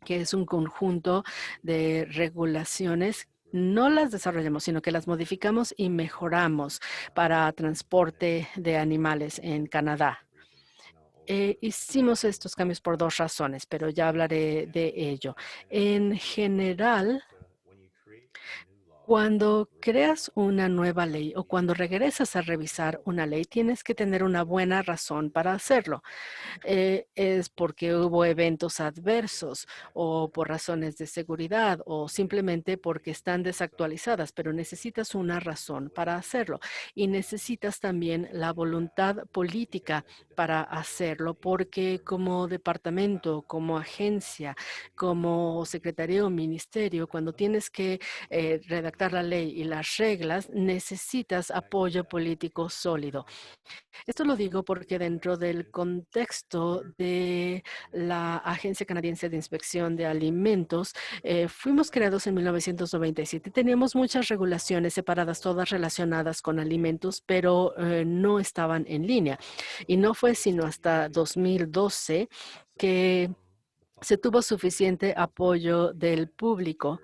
Speaker 4: que es un conjunto de regulaciones. No las desarrollamos, sino que las modificamos y mejoramos para transporte de animales en Canadá. Hicimos estos cambios por dos razones, pero ya hablaré de ello. En general, cuando creas una nueva ley o cuando regresas a revisar una ley, tienes que tener una buena razón para hacerlo. Es porque hubo eventos adversos o por razones de seguridad o simplemente porque están desactualizadas, pero necesitas una razón para hacerlo y necesitas también la voluntad política para hacerlo, porque como departamento, como agencia, como secretaría o ministerio, cuando tienes que redactar la ley y las reglas, necesitas apoyo político sólido. Esto lo digo porque dentro del contexto de la Agencia Canadiense de Inspección de Alimentos, fuimos creados en 1997. Teníamos muchas regulaciones separadas, todas relacionadas con alimentos, pero no estaban en línea. Y no fue sino hasta 2012 que se tuvo suficiente apoyo del público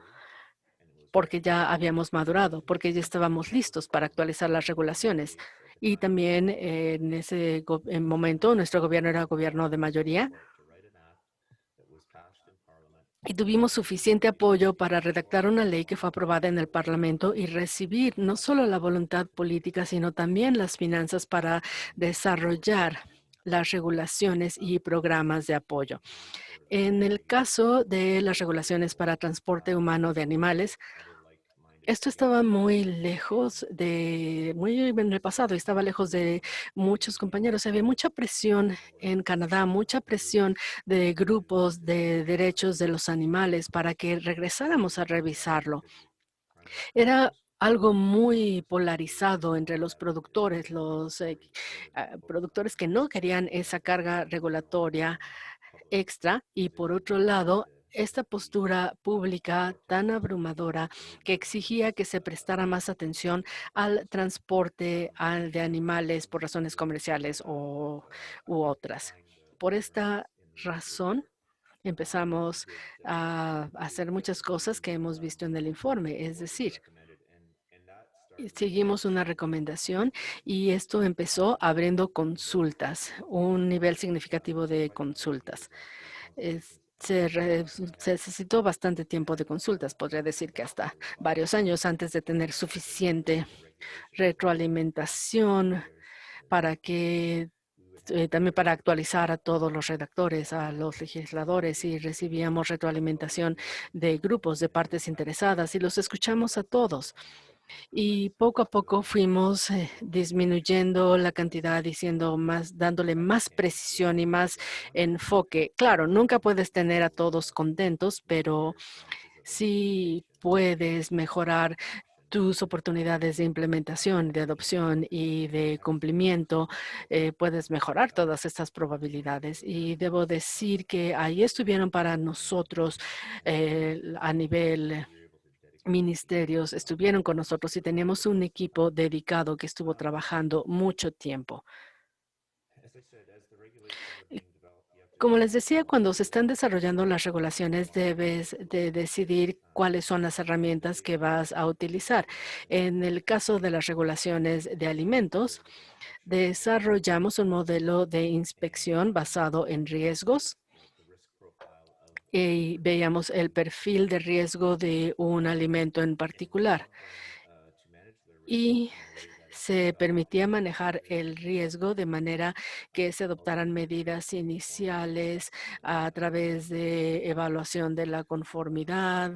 Speaker 4: porque ya habíamos madurado, porque ya estábamos listos para actualizar las regulaciones. Y también en ese momento nuestro gobierno era gobierno de mayoría y tuvimos suficiente apoyo para redactar una ley que fue aprobada en el Parlamento y recibir no solo la voluntad política, sino también las finanzas para desarrollar las regulaciones y programas de apoyo. En el caso de las regulaciones para transporte humano de animales, esto estaba muy lejos muy en el pasado, estaba lejos de muchos compañeros. Había mucha presión en Canadá, mucha presión de grupos de derechos de los animales para que regresáramos a revisarlo. Era algo muy polarizado entre los productores que no querían esa carga regulatoria extra y por otro lado, esta postura pública tan abrumadora que exigía que se prestara más atención al transporte de animales por razones comerciales u otras. Por esta razón, empezamos a hacer muchas cosas que hemos visto en el informe, es decir, seguimos una recomendación y esto empezó abriendo consultas, un nivel significativo de consultas. Se necesitó bastante tiempo de consultas, podría decir que hasta varios años antes de tener suficiente retroalimentación para que también para actualizar a todos los redactores, a los legisladores y recibíamos retroalimentación de grupos, de partes interesadas y los escuchamos a todos. Y poco a poco fuimos disminuyendo la cantidad, dándole más precisión y más enfoque. Claro, nunca puedes tener a todos contentos, pero sí puedes mejorar tus oportunidades de implementación, de adopción y de cumplimiento, puedes mejorar todas estas probabilidades. Y debo decir que ahí estuvieron para nosotros a nivel ministerios, estuvieron con nosotros y teníamos un equipo dedicado que estuvo trabajando mucho tiempo. Como les decía, cuando se están desarrollando las regulaciones, debes de decidir cuáles son las herramientas que vas a utilizar. En el caso de las regulaciones de alimentos, desarrollamos un modelo de inspección basado en riesgos y veíamos el perfil de riesgo de un alimento en particular. Y se permitía manejar el riesgo de manera que se adoptaran medidas iniciales a través de evaluación de la conformidad.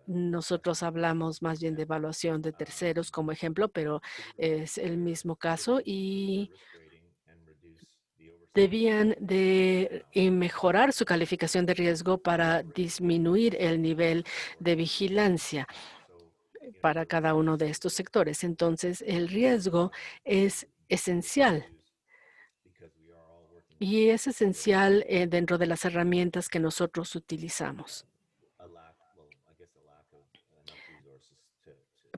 Speaker 4: Nosotros hablamos más bien de evaluación de terceros como ejemplo, pero es el mismo caso y debían de mejorar su calificación de riesgo para disminuir el nivel de vigilancia para cada uno de estos sectores. Entonces, el riesgo es esencial y es esencial dentro de las herramientas que nosotros utilizamos.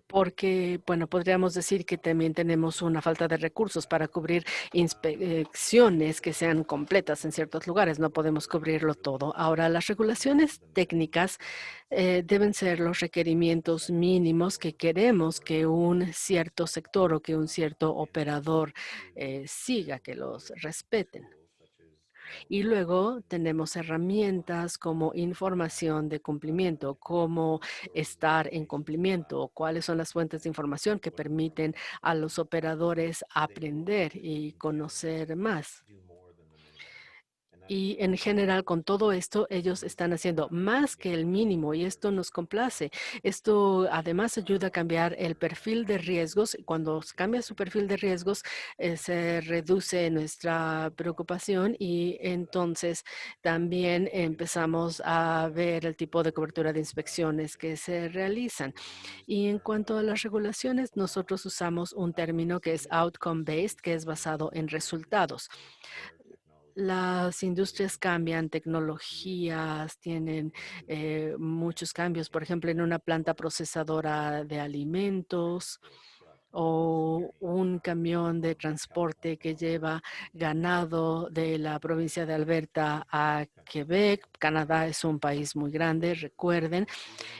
Speaker 4: Porque, bueno, podríamos decir que también tenemos una falta de recursos para cubrir inspecciones que sean completas en ciertos lugares. No podemos cubrirlo todo. Ahora, las regulaciones técnicas deben ser los requerimientos mínimos que queremos que un cierto sector o que un cierto operador siga, que los respeten. Y luego tenemos herramientas como información de cumplimiento, cómo estar en cumplimiento, cuáles son las fuentes de información que permiten a los operadores aprender y conocer más. Y en general, con todo esto, ellos están haciendo más que el mínimo y esto nos complace. Esto además ayuda a cambiar el perfil de riesgos. Cuando cambia su perfil de riesgos, se reduce nuestra preocupación y entonces también empezamos a ver el tipo de cobertura de inspecciones que se realizan. Y en cuanto a las regulaciones, nosotros usamos un término que es outcome-based, que es basado en resultados. Las industrias cambian, tecnologías, tienen muchos cambios. Por ejemplo, en una planta procesadora de alimentos o un camión de transporte que lleva ganado de la provincia de Alberta a Quebec. Canadá es un país muy grande, recuerden,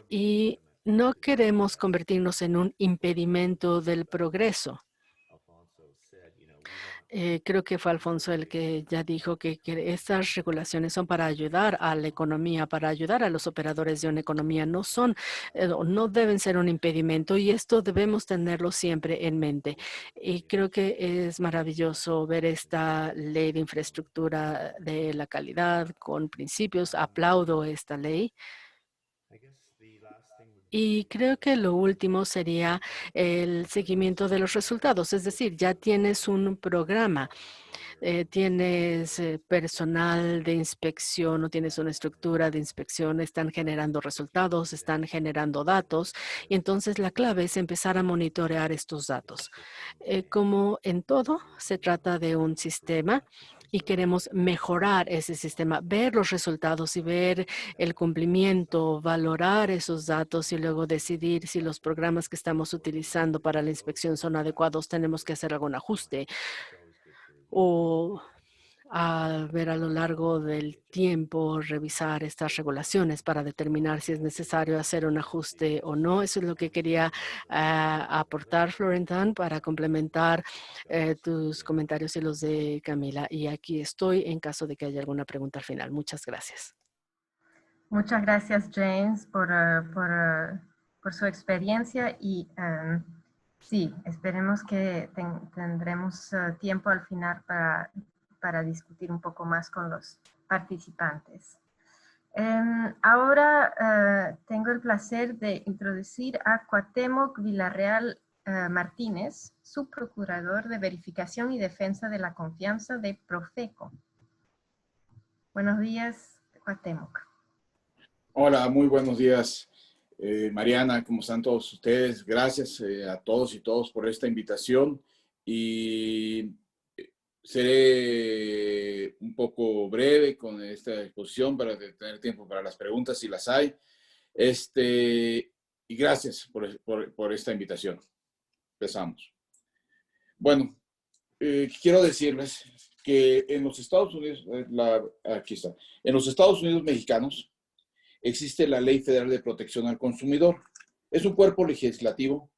Speaker 4: y no queremos convertirnos en un impedimento del progreso. Creo que fue Alfonso el que ya dijo que estas regulaciones son para ayudar a la economía, para ayudar a los operadores de una economía. No son, no deben ser un impedimento y esto debemos tenerlo siempre en mente. Y creo que es maravilloso ver esta ley de infraestructura de la calidad con principios. Aplaudo esta ley. Y creo que lo último sería el seguimiento de los resultados. Es decir, ya tienes un programa, tienes personal de inspección o tienes una estructura de inspección, están generando resultados, están generando datos. Y entonces la clave es empezar a monitorear estos datos. Como en todo, se trata de un sistema y queremos mejorar ese sistema, ver los resultados y ver el cumplimiento, valorar esos datos y luego decidir si los programas que estamos utilizando para la inspección son adecuados, tenemos que hacer algún ajuste o a ver a lo largo del tiempo, revisar estas regulaciones para determinar si es necesario hacer un ajuste o no. Eso es lo que quería aportar, Florentin, para complementar tus comentarios y los de Camila. Y aquí estoy en caso de que haya alguna pregunta al final. Muchas gracias.
Speaker 1: Muchas gracias, James, por su experiencia y sí, esperemos que tendremos tiempo al final para discutir un poco más con los participantes. Ahora tengo el placer de introducir a Cuauhtémoc Villarreal Martínez, subprocurador de Verificación y Defensa de la Confianza de Profeco. Buenos días, Cuauhtémoc.
Speaker 9: Hola, muy buenos días. Mariana, ¿cómo están todos ustedes? Gracias a todos y todas por esta invitación y seré un poco breve con esta exposición para tener tiempo para las preguntas si las hay. Y gracias por esta invitación. Empezamos. Bueno, quiero decirles que en los Estados Unidos, aquí está, en los Estados Unidos mexicanos existe la Ley Federal de Protección al Consumidor. Es un cuerpo legislativo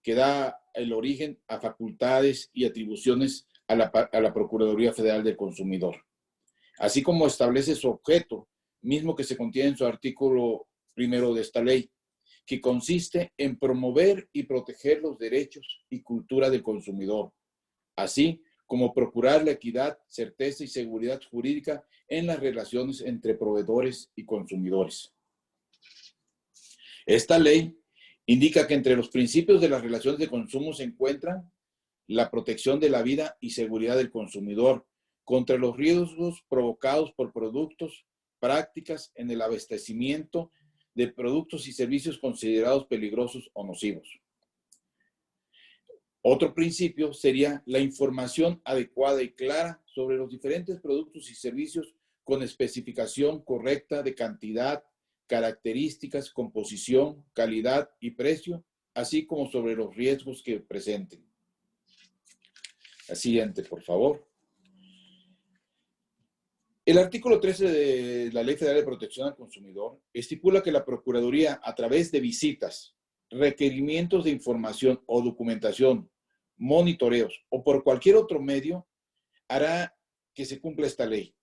Speaker 9: que da el origen a facultades y atribuciones a la Procuraduría Federal del Consumidor, así como establece su objeto, mismo que se contiene en su artículo primero de esta ley, que consiste en promover y proteger los derechos y cultura del consumidor, así como procurar la equidad, certeza y seguridad jurídica en las relaciones entre proveedores y consumidores. Esta ley indica que entre los principios de las relaciones de consumo se encuentran la protección de la vida y seguridad del consumidor contra los riesgos provocados por productos, prácticas en el abastecimiento de productos y servicios considerados peligrosos o nocivos. Otro principio sería la información adecuada y clara sobre los diferentes productos y servicios con especificación correcta de cantidad, características, composición, calidad y precio, así como sobre los riesgos que presenten. La siguiente, por favor. El artículo 13 de la Ley Federal de Protección al Consumidor estipula que la Procuraduría, a través de visitas, requerimientos de información o documentación, monitoreos o por cualquier otro medio, hará que se cumpla esta ley.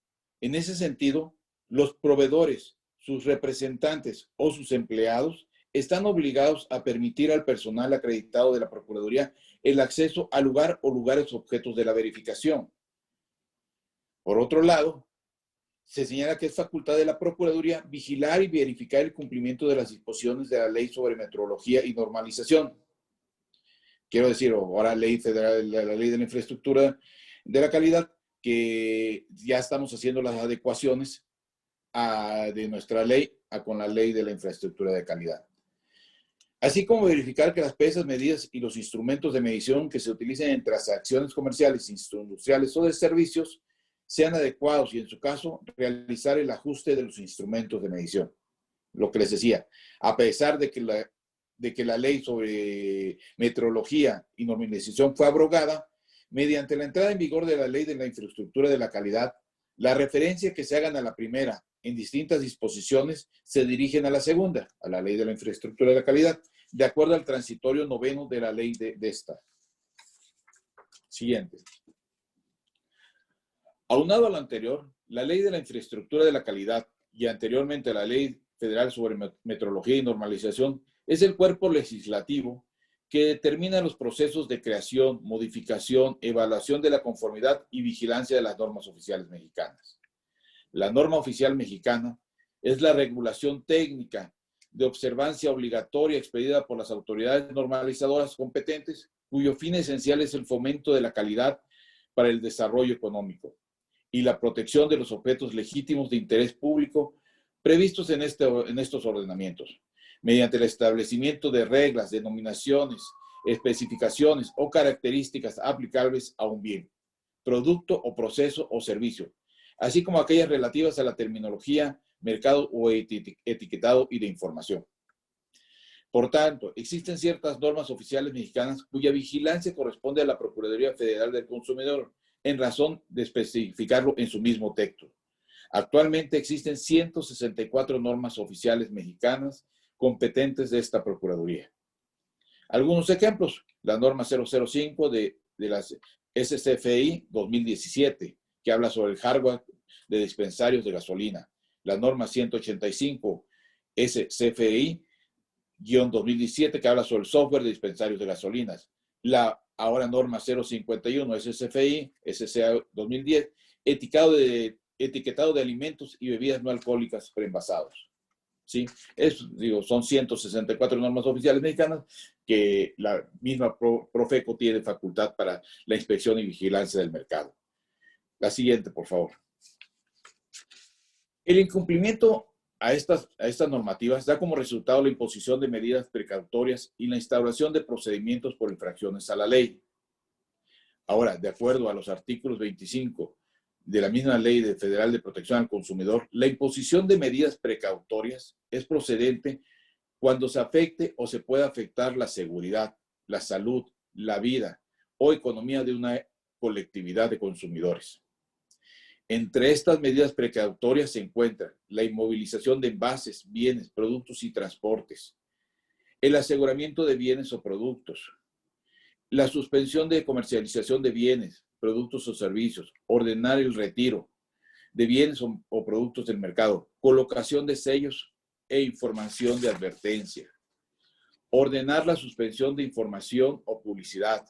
Speaker 9: En ese sentido, los proveedores, sus representantes o sus empleados están obligados a permitir al personal acreditado de la Procuraduría el acceso al lugar o lugares objetos de la verificación. Por otro lado, se señala que es facultad de la Procuraduría vigilar y verificar el cumplimiento de las disposiciones de la Ley sobre Metrología y Normalización. Quiero decir, ahora Ley Federal, la Ley de la Infraestructura de la Calidad, que ya estamos haciendo las adecuaciones de nuestra ley con la Ley de la Infraestructura de Calidad. Así como verificar que las pesas, medidas y los instrumentos de medición que se utilicen en transacciones comerciales, industriales o de servicios sean adecuados y, en su caso, realizar el ajuste de los instrumentos de medición. Lo que les decía, a pesar de que la ley sobre metrología y normalización fue abrogada, mediante la entrada en vigor de la Ley de la Infraestructura de la Calidad, la referencia que se hagan a la primera en distintas disposiciones se dirigen a la segunda, a la Ley de la Infraestructura de la Calidad, de acuerdo al transitorio noveno de la ley de esta. Siguiente. Aunado a lo anterior, la Ley de la Infraestructura de la Calidad y anteriormente la Ley Federal sobre Metrología y Normalización es el cuerpo legislativo que determina los procesos de creación, modificación, evaluación de la conformidad y vigilancia de las normas oficiales mexicanas. La norma oficial mexicana es la regulación técnica de observancia obligatoria expedida por las autoridades normalizadoras competentes, cuyo fin esencial es el fomento de la calidad para el desarrollo económico y la protección de los objetos legítimos de interés público previstos en estos ordenamientos, mediante el establecimiento de reglas, denominaciones, especificaciones o características aplicables a un bien, producto o proceso o servicio, así como aquellas relativas a la terminología, mercado o etiquetado y de información. Por tanto, existen ciertas normas oficiales mexicanas cuya vigilancia corresponde a la Procuraduría Federal del Consumidor, en razón de especificarlo en su mismo texto. Actualmente existen 164 normas oficiales mexicanas competentes de esta Procuraduría. Algunos ejemplos: la norma 005 de las SCFI 2017, que habla sobre el hardware de dispensarios de gasolina. La norma 185 SCFI-2017, que habla sobre el software de dispensarios de gasolinas. La ahora norma 051 SCFI, SCA 2010, etiquetado de alimentos y bebidas no alcohólicas preenvasados. ¿Sí? Son 164 normas oficiales mexicanas que la misma Profeco tiene facultad para la inspección y vigilancia del mercado. La siguiente, por favor. El incumplimiento a estas normativas da como resultado la imposición de medidas precautorias y la instauración de procedimientos por infracciones a la ley. Ahora, de acuerdo a los artículos 25 de la misma Ley Federal de Protección al Consumidor, la imposición de medidas precautorias es procedente cuando se afecte o se pueda afectar la seguridad, la salud, la vida o economía de una colectividad de consumidores. Entre estas medidas precautorias se encuentran la inmovilización de envases, bienes, productos y transportes, el aseguramiento de bienes o productos, la suspensión de comercialización de bienes, productos o servicios, ordenar el retiro de bienes o productos del mercado, colocación de sellos e información de advertencia, ordenar la suspensión de información o publicidad,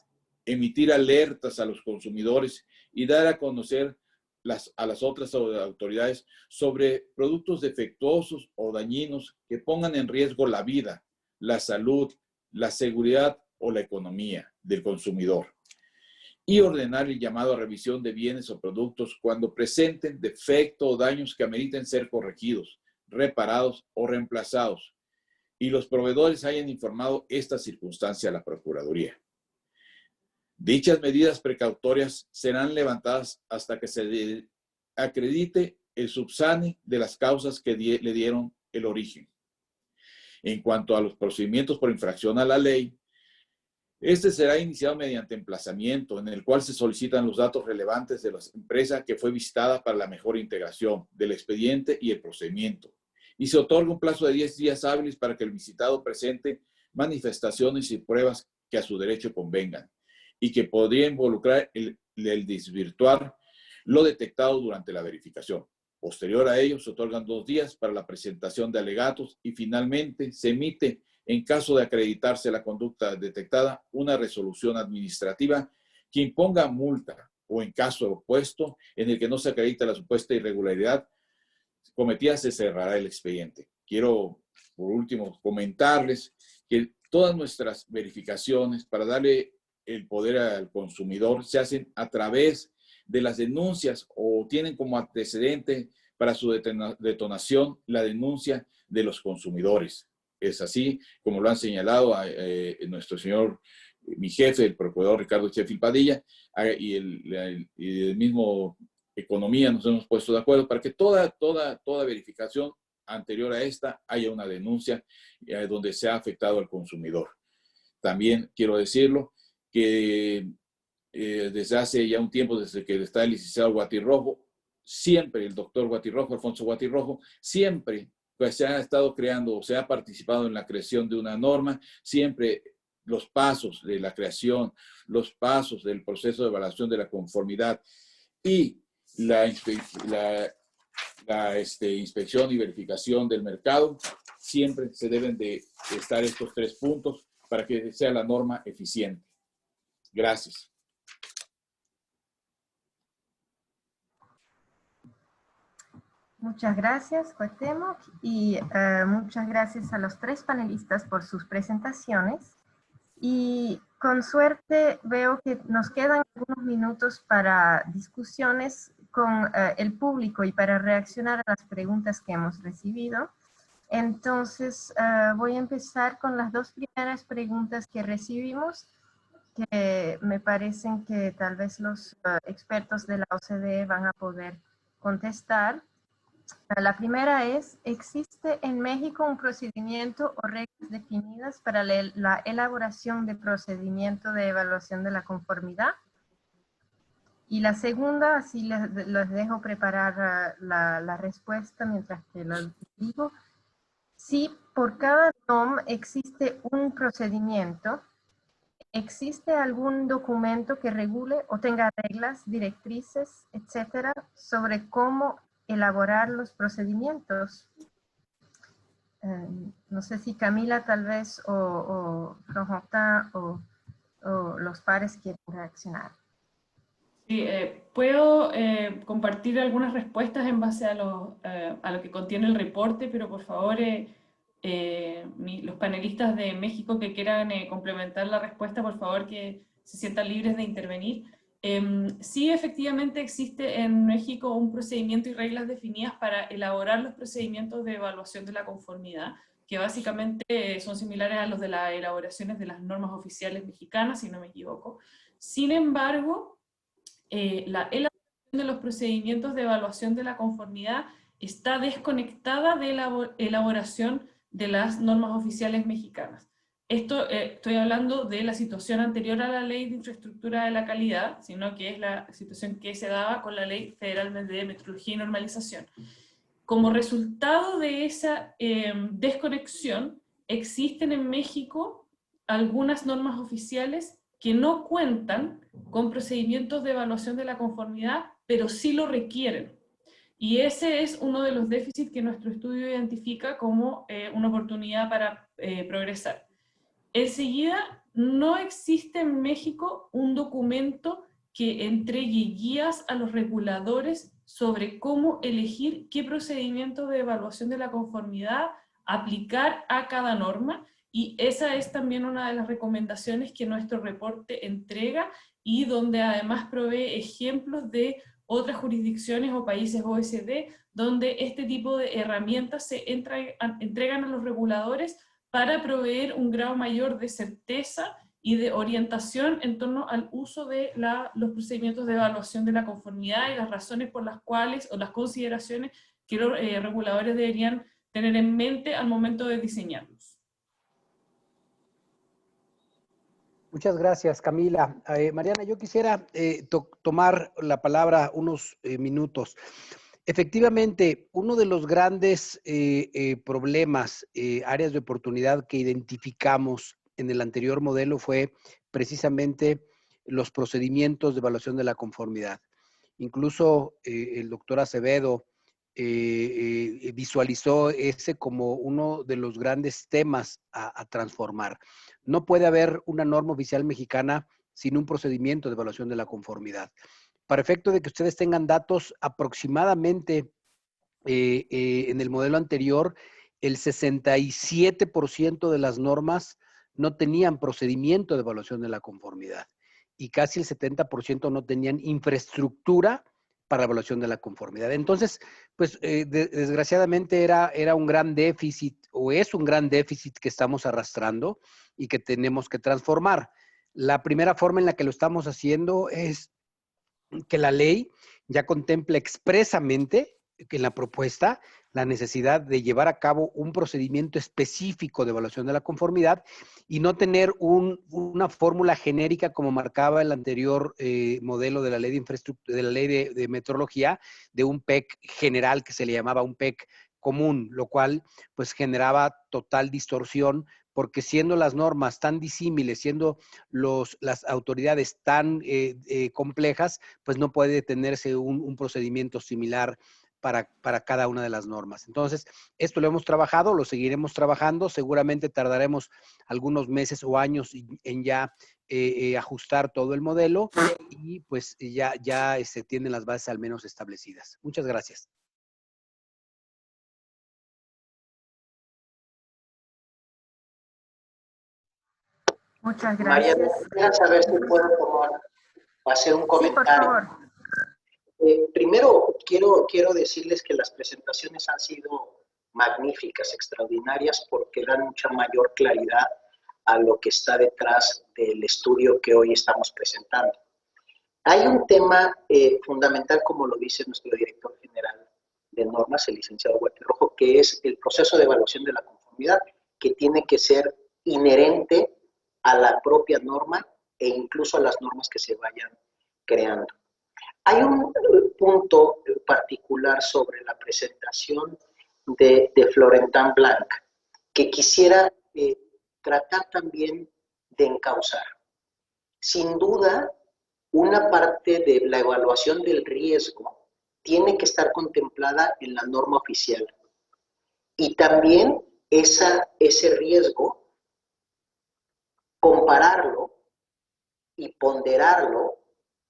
Speaker 9: emitir alertas a los consumidores y dar a conocer a las otras autoridades sobre productos defectuosos o dañinos que pongan en riesgo la vida, la salud, la seguridad o la economía del consumidor. Y ordenar el llamado a revisión de bienes o productos cuando presenten defectos o daños que ameriten ser corregidos, reparados o reemplazados, y los proveedores hayan informado esta circunstancia a la Procuraduría. Dichas medidas precautorias serán levantadas hasta que se acredite el subsane de las causas que le dieron el origen. En cuanto a los procedimientos por infracción a la ley, este será iniciado mediante emplazamiento, en el cual se solicitan los datos relevantes de la empresa que fue visitada para la mejor integración del expediente y el procedimiento. Y se otorga un plazo de 10 días hábiles para que el visitado presente manifestaciones y pruebas que a su derecho convengan y que podría involucrar el desvirtuar lo detectado durante la verificación. Posterior a ello, se otorgan 2 días para la presentación de alegatos y finalmente se emite, en caso de acreditarse la conducta detectada, una resolución administrativa que imponga multa o, en caso opuesto, en el que no se acredita la supuesta irregularidad cometida, se cerrará el expediente. Quiero, por último, comentarles que todas nuestras verificaciones para darle el poder al consumidor se hacen a través de las denuncias o tienen como antecedente para su detonación la denuncia de los consumidores. Es así como lo han señalado nuestro señor, mi jefe, el procurador Ricardo Sheffield Padilla, y el mismo Economía, nos hemos puesto de acuerdo para que toda verificación anterior a esta haya una denuncia donde se ha afectado al consumidor. También quiero decirlo que desde hace ya un tiempo, desde que está el licenciado Guatirrojo, siempre el doctor Guatirrojo, Alfonso Guatirrojo, siempre pues, se ha estado creando o se ha participado en la creación de una norma, siempre los pasos de la creación, los pasos del proceso de evaluación de la conformidad y la inspección y verificación del mercado, siempre se deben de estar estos 3 puntos para que sea la norma eficiente. Gracias.
Speaker 1: Muchas gracias, Cuauhtémoc, y muchas gracias a los 3 panelistas por sus presentaciones. Y con suerte veo que nos quedan algunos minutos para discusiones con el público y para reaccionar a las preguntas que hemos recibido. Entonces, voy a empezar con las 2 primeras preguntas que recibimos, que me parecen que tal vez los expertos de la OCDE van a poder contestar. La primera es, ¿existe en México un procedimiento o reglas definidas para la elaboración de procedimiento de evaluación de la conformidad? Y la segunda, así les dejo preparar la respuesta mientras que lo digo. Si por cada NOM existe un procedimiento, ¿existe algún documento que regule o tenga reglas, directrices, etcétera, sobre cómo elaborar los procedimientos? No sé si Camila tal vez o Florentine o los pares quieren reaccionar.
Speaker 5: Sí, puedo compartir algunas respuestas en base a lo que contiene el reporte, pero por favor los panelistas de México que quieran complementar la respuesta, por favor que se sientan libres de intervenir. Sí, efectivamente existe en México un procedimiento y reglas definidas para elaborar los procedimientos de evaluación de la conformidad, que básicamente son similares a los de las elaboraciones de las normas oficiales mexicanas, si no me equivoco. Sin embargo, la elaboración de los procedimientos de evaluación de la conformidad está desconectada de la elaboración de las normas oficiales mexicanas. Esto estoy hablando de la situación anterior a la Ley de Infraestructura de la Calidad, sino que es la situación que se daba con la Ley Federal de Metrología y Normalización. Como resultado de esa desconexión, existen en México algunas normas oficiales que no cuentan con procedimientos de evaluación de la conformidad, pero sí lo requieren. Y ese es uno de los déficits que nuestro estudio identifica como una oportunidad para progresar. Enseguida, no existe en México un documento que entregue guías a los reguladores sobre cómo elegir qué procedimiento de evaluación de la conformidad aplicar a cada norma, y esa es también una de las recomendaciones que nuestro reporte entrega y donde además provee ejemplos de otras jurisdicciones o países OECD donde este tipo de herramientas se entregan a los reguladores para proveer un grado mayor de certeza y de orientación en torno al uso de los procedimientos de evaluación de la conformidad y las razones por las cuales, o las consideraciones que los reguladores deberían tener en mente al momento de diseñarlos.
Speaker 7: Muchas gracias, Camila. Mariana, yo quisiera tomar la palabra unos minutos. Efectivamente, uno de los grandes problemas, áreas de oportunidad que identificamos en el anterior modelo fue precisamente los procedimientos de evaluación de la conformidad. Incluso el doctor Acevedo visualizó ese como uno de los grandes temas a transformar. No puede haber una norma oficial mexicana sin un procedimiento de evaluación de la conformidad. Para efecto de que ustedes tengan datos, aproximadamente en el modelo anterior, el 67% de las normas no tenían procedimiento de evaluación de la conformidad y casi el 70% no tenían infraestructura para la evaluación de la conformidad. Entonces, pues desgraciadamente era un gran déficit, o es un gran déficit que estamos arrastrando y que tenemos que transformar. La primera forma en la que lo estamos haciendo es que la ley ya contempla expresamente que en la propuesta la necesidad de llevar a cabo un procedimiento específico de evaluación de la conformidad y no tener una fórmula genérica como marcaba el anterior modelo de la ley de infraestructura, de la ley de metrología, de un PEC general que se le llamaba un PEC común, lo cual pues generaba total distorsión, porque siendo las normas tan disímiles, siendo las autoridades tan complejas, pues no puede tenerse un procedimiento similar para cada una de las normas. Entonces, esto lo hemos trabajado, lo seguiremos trabajando, seguramente tardaremos algunos meses o años en ya ajustar todo el modelo y pues ya se tienen las bases al menos establecidas. Muchas gracias.
Speaker 1: Muchas gracias.
Speaker 2: Mariana, quisiera saber si puedo hacer un comentario.
Speaker 1: Sí, por favor.
Speaker 2: Primero, quiero decirles que las presentaciones han sido magníficas, extraordinarias, porque dan mucha mayor claridad a lo que está detrás del estudio que hoy estamos presentando. Hay un tema fundamental, como lo dice nuestro director general de normas, el licenciado Walter Rojo, que es el proceso de evaluación de la conformidad, que tiene que ser inherente a la propia norma e incluso a las normas que se vayan creando. Hay un punto particular sobre la presentación de Florentin Blanc que quisiera tratar también de encauzar. Sin duda, una parte de la evaluación del riesgo tiene que estar contemplada en la norma oficial. Y también ese riesgo, compararlo y ponderarlo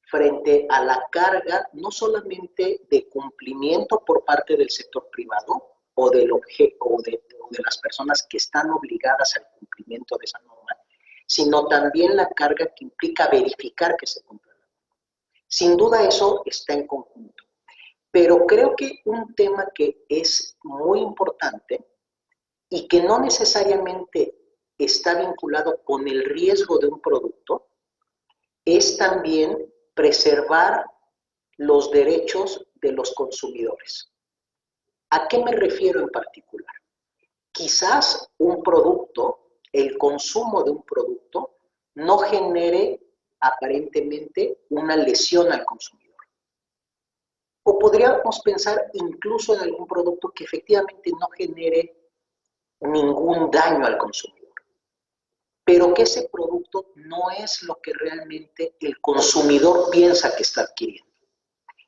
Speaker 2: frente a la carga no solamente de cumplimiento por parte del sector privado o del objeto o de las personas que están obligadas al cumplimiento de esa norma, sino también la carga que implica verificar que se cumpla. Sin duda eso está en conjunto. Pero creo que un tema que es muy importante y que no necesariamente está vinculado con el riesgo de un producto es también preservar los derechos de los consumidores. ¿A qué me refiero en particular? Quizás un producto, el consumo de un producto, no genere aparentemente una lesión al consumidor. O podríamos pensar incluso en algún producto que efectivamente no genere ningún daño al consumidor, pero que ese producto no es lo que realmente el consumidor piensa que está adquiriendo.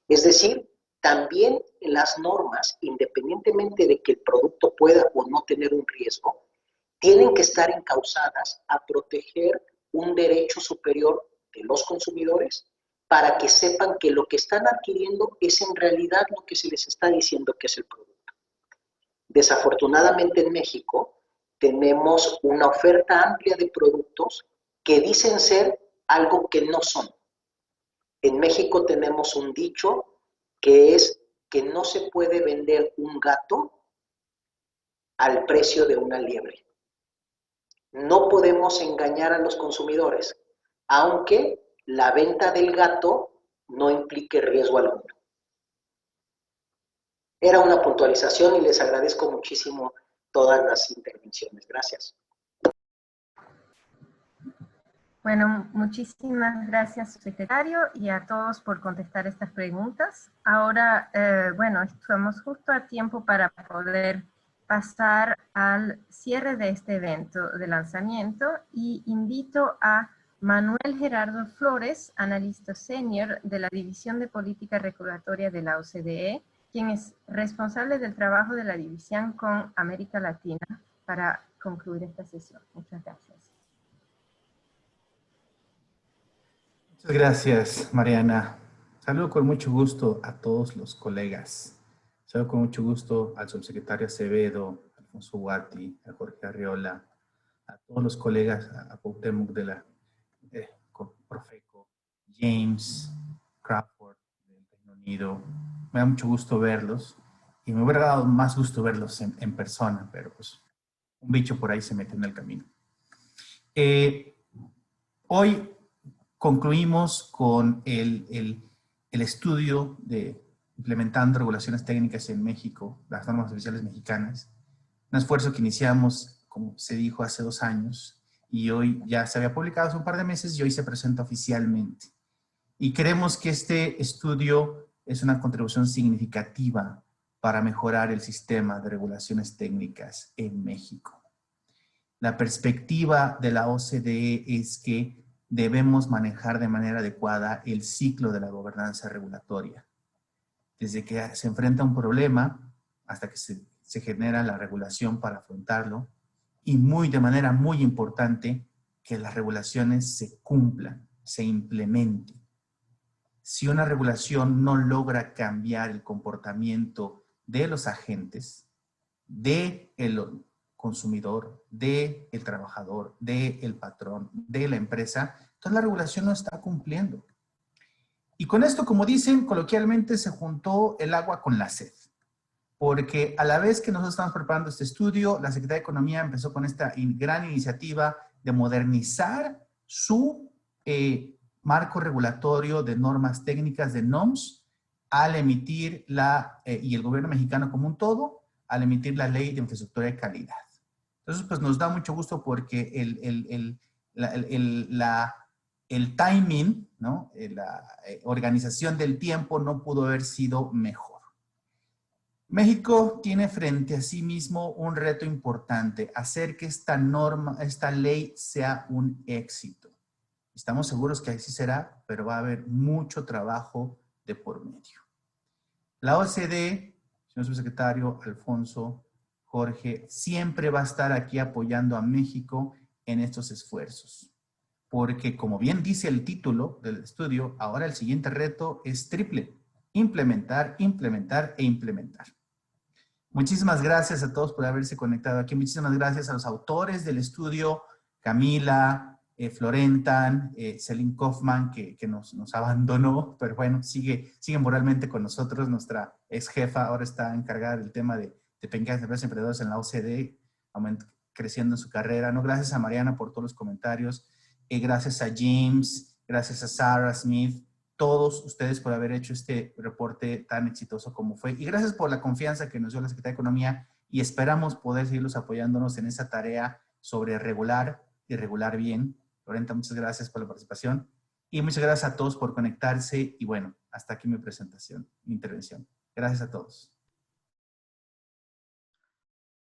Speaker 2: Es decir, también las normas, independientemente de que el producto pueda o no tener un riesgo, tienen que estar encausadas a proteger un derecho superior de los consumidores para que sepan que lo que están adquiriendo es en realidad lo que se les está diciendo que es el producto. Desafortunadamente en México tenemos una oferta amplia de productos que dicen ser algo que no son. En México tenemos un dicho que es que no se puede vender un gato al precio de una liebre. No podemos engañar a los consumidores, aunque la venta del gato no implique riesgo alguno. Era una puntualización y les agradezco muchísimo todas las intervenciones. Gracias.
Speaker 1: Bueno, muchísimas gracias, secretario, y a todos por contestar estas preguntas. Ahora, bueno, estamos justo a tiempo para poder pasar al cierre de este evento de lanzamiento y invito a Manuel Gerardo Flores, analista senior de la División de Política Regulatoria de la OCDE, quien es responsable del trabajo de la división con América Latina, para concluir esta sesión. Muchas gracias.
Speaker 10: Muchas gracias, Mariana. Saludo con mucho gusto a todos los colegas. Saludo con mucho gusto al subsecretario Acevedo, a Alfonso Guati, a Jorge Arriola, a todos los colegas, a Cuauhtémoc de la Profeco, James, Crawford del Reino Unido. Me da mucho gusto verlos y me hubiera dado más gusto verlos en persona, pero pues un bicho por ahí se metió en el camino. Hoy concluimos con el estudio de implementando regulaciones técnicas en México, las normas oficiales mexicanas, un esfuerzo que iniciamos, como se dijo, hace 2 años, y hoy ya se había publicado hace un par de meses y hoy se presenta oficialmente. Y creemos que este estudio es una contribución significativa para mejorar el sistema de regulaciones técnicas en México. La perspectiva de la OCDE es que debemos manejar de manera adecuada el ciclo de la gobernanza regulatoria. Desde que se enfrenta un problema hasta que se genera la regulación para afrontarlo, y de manera muy importante, que las regulaciones se cumplan, se implementen. Si una regulación no logra cambiar el comportamiento de los agentes, del consumidor, del trabajador, del patrón, de la empresa, entonces la regulación no está cumpliendo. Y con esto, como dicen coloquialmente, se juntó el agua con la sed. Porque a la vez que nosotros estamos preparando este estudio, la Secretaría de Economía empezó con esta gran iniciativa de modernizar su marco regulatorio de normas técnicas de NOMS al emitir y el gobierno mexicano como un todo, al emitir la Ley de Infraestructura de Calidad. Entonces, pues nos da mucho gusto porque el timing, ¿no? La organización del tiempo no pudo haber sido mejor. México tiene frente a sí mismo un reto importante, hacer que esta ley sea un éxito. Estamos seguros que así será, pero va a haber mucho trabajo de por medio. La OCDE, señor subsecretario, Alfonso, Jorge, siempre va a estar aquí apoyando a México en estos esfuerzos. Porque, como bien dice el título del estudio, ahora el siguiente reto es triple: implementar, implementar e implementar. Muchísimas gracias a todos por haberse conectado aquí. Muchísimas gracias a los autores del estudio, Camila, Florentan, Celine Kaufman, que nos abandonó, pero bueno, sigue moralmente con nosotros. Nuestra ex jefa ahora está encargada del tema de pequeñas empresas emprendedores en la OCDE, creciendo en su carrera, ¿no? Gracias a Mariana por todos los comentarios, gracias a James, gracias a Sarah Smith, todos ustedes por haber hecho este reporte tan exitoso como fue, y gracias por la confianza que nos dio la Secretaría de Economía, y esperamos poder seguirlos apoyándonos en esa tarea sobre regular y regular bien. Lorenta, muchas gracias por la participación, y muchas gracias a todos por conectarse, y bueno, hasta aquí mi presentación, mi intervención. Gracias a todos.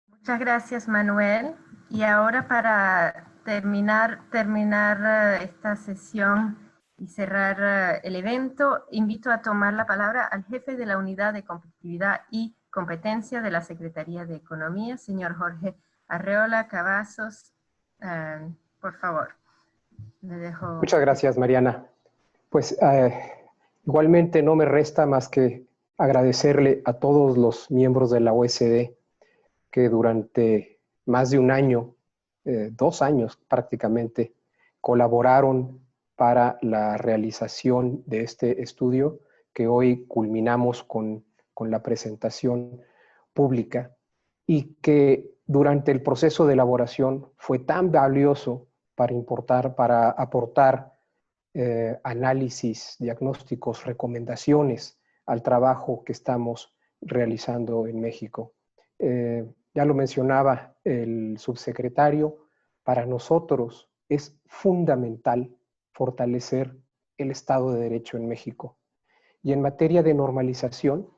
Speaker 1: Muchas gracias, Manuel. Y ahora, para terminar esta sesión y cerrar el evento, invito a tomar la palabra al jefe de la Unidad de Competitividad y Competencia de la Secretaría de Economía, señor Jorge Arreola Cavazos. Por favor, le dejo.
Speaker 11: Muchas gracias, Mariana. Pues igualmente no me resta más que agradecerle a todos los miembros de la OSD que durante más de un año, 2 años prácticamente, colaboraron para la realización de este estudio que hoy culminamos con la presentación pública, y que durante el proceso de elaboración fue tan valioso para aportar análisis, diagnósticos, recomendaciones al trabajo que estamos realizando en México. Ya lo mencionaba el subsecretario, para nosotros es fundamental fortalecer el Estado de Derecho en México. Y en materia de normalización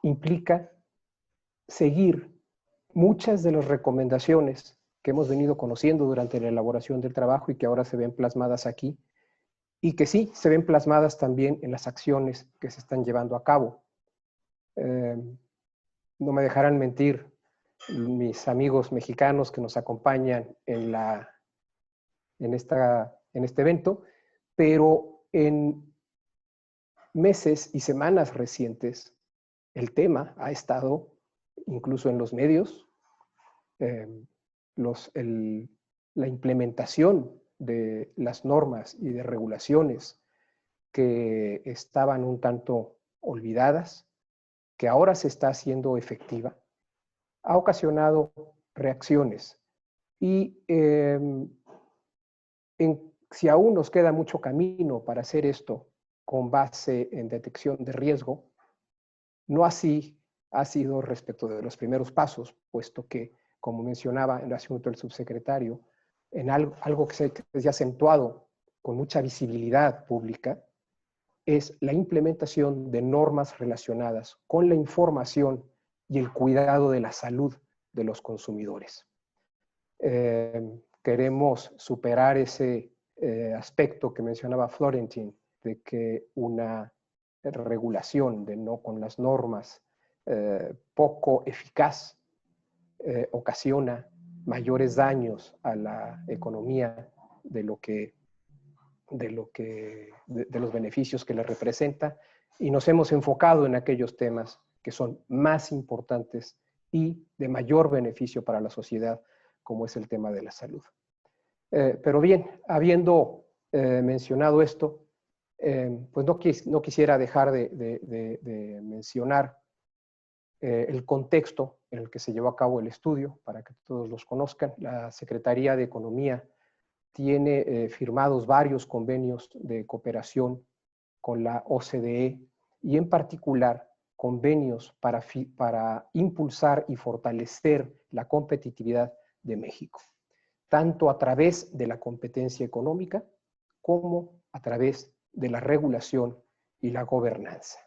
Speaker 11: implica seguir muchas de las recomendaciones que hemos venido conociendo durante la elaboración del trabajo y que ahora se ven plasmadas aquí, y que sí se ven plasmadas también en las acciones que se están llevando a cabo. No me dejarán mentir mis amigos mexicanos que nos acompañan en este evento, pero en meses y semanas recientes el tema ha estado incluso en los medios, la implementación de las normas y de regulaciones que estaban un tanto olvidadas, que ahora se está haciendo efectiva, ha ocasionado reacciones. Y si aún nos queda mucho camino para hacer esto con base en detección de riesgo, no así ha sido respecto de los primeros pasos, puesto que, como mencionaba en el asunto del subsecretario, en algo que se ha acentuado con mucha visibilidad pública, es la implementación de normas relacionadas con la información y el cuidado de la salud de los consumidores. Queremos superar ese aspecto que mencionaba Florentin, de que una regulación con las normas poco eficaz ocasiona mayores daños a la economía de los beneficios que le representa, y nos hemos enfocado en aquellos temas que son más importantes y de mayor beneficio para la sociedad, como es el tema de la salud. Pero bien, habiendo mencionado esto, pues no quisiera dejar de mencionar el contexto en el que se llevó a cabo el estudio, para que todos los conozcan. La Secretaría de Economía tiene firmados varios convenios de cooperación con la OCDE, y en particular convenios para impulsar y fortalecer la competitividad de México, tanto a través de la competencia económica como a través de la regulación y la gobernanza.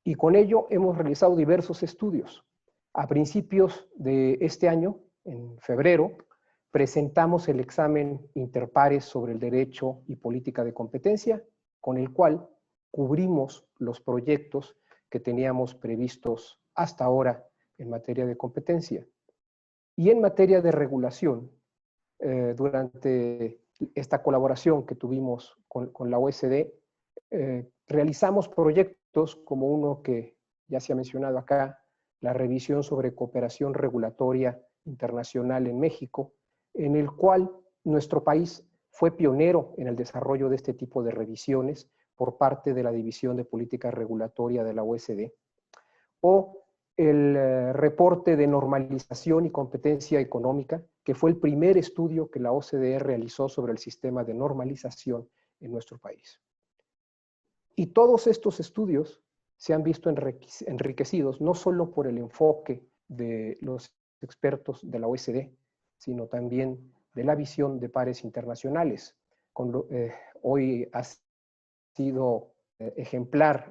Speaker 11: Y con ello hemos realizado diversos estudios. A principios de este año, en febrero, presentamos el examen Interpares sobre el derecho y política de competencia, con el cual cubrimos los proyectos que teníamos previstos hasta ahora en materia de competencia. Y en materia de regulación, durante esta colaboración que tuvimos con la OSD, realizamos proyectos como uno que ya se ha mencionado acá, la revisión sobre cooperación regulatoria internacional en México, en el cual nuestro país fue pionero en el desarrollo de este tipo de revisiones por parte de la División de Política Regulatoria de la OSD, o el reporte de normalización y competencia económica, que fue el primer estudio que la OCDE realizó sobre el sistema de normalización en nuestro país. Y todos estos estudios se han visto enriquecidos no solo por el enfoque de los expertos de la OSD, sino también de la visión de pares internacionales. Hoy ha sido ejemplar,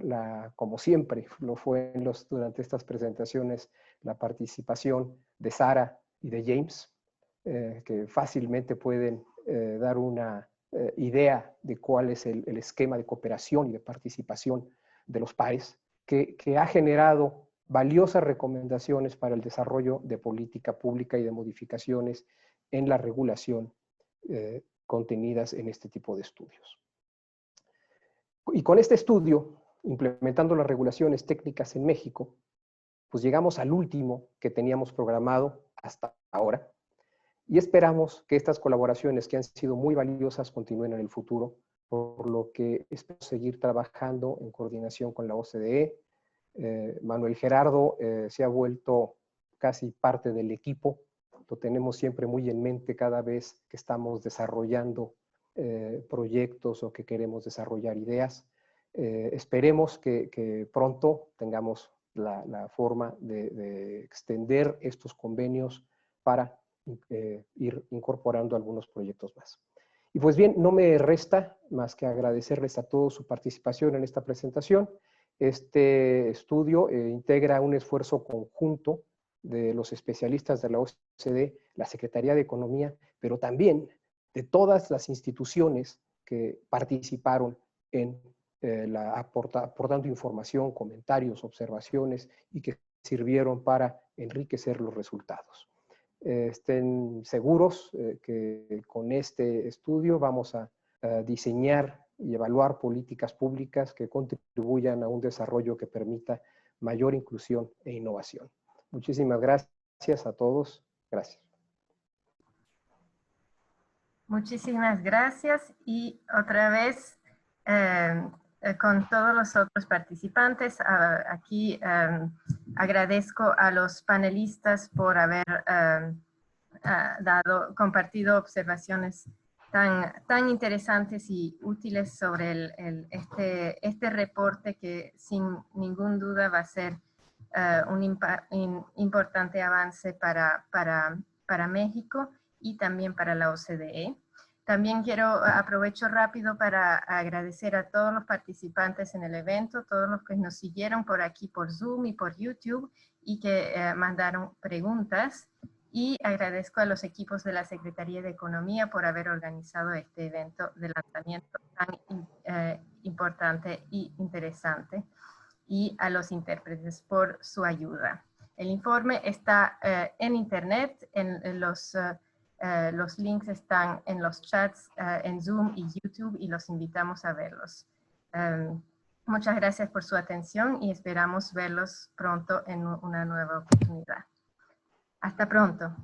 Speaker 11: como siempre lo fue durante estas presentaciones, la participación de Sara y de James, que fácilmente pueden dar una idea de cuál es el esquema de cooperación y de participación de los pares, que ha generado valiosas recomendaciones para el desarrollo de política pública y de modificaciones en la regulación contenidas en este tipo de estudios. Y con este estudio, implementando las regulaciones técnicas en México, pues llegamos al último que teníamos programado hasta ahora, y esperamos que estas colaboraciones, que han sido muy valiosas, continúen en el futuro, por lo que espero seguir trabajando en coordinación con la OCDE. Manuel Gerardo se ha vuelto casi parte del equipo. Lo tenemos siempre muy en mente cada vez que estamos desarrollando proyectos o que queremos desarrollar ideas. Esperemos que pronto tengamos la forma de extender estos convenios para ir incorporando algunos proyectos más. Y pues bien, no me resta más que agradecerles a todos su participación en esta presentación. Este estudio integra un esfuerzo conjunto de los especialistas de la OCDE, la Secretaría de Economía, pero también de todas las instituciones que participaron en aportando información, comentarios, observaciones y que sirvieron para enriquecer los resultados. Estén seguros que con este estudio vamos a diseñar y evaluar políticas públicas que contribuyan a un desarrollo que permita mayor inclusión e innovación. Muchísimas gracias a todos. Gracias.
Speaker 1: Muchísimas gracias y otra vez con todos los otros participantes. Aquí agradezco a los panelistas por haber compartido observaciones tan interesantes y útiles sobre este reporte, que sin ninguna duda va a ser un importante avance para México y también para la OCDE. También aprovecho rápido para agradecer a todos los participantes en el evento, todos los que nos siguieron por aquí, por Zoom y por YouTube, y que mandaron preguntas. Y agradezco a los equipos de la Secretaría de Economía por haber organizado este evento de lanzamiento tan importante y interesante, y a los intérpretes por su ayuda. El informe está en internet, los links están en los chats en Zoom y YouTube, y los invitamos a verlos. Muchas gracias por su atención y esperamos verlos pronto en una nueva oportunidad. Hasta pronto.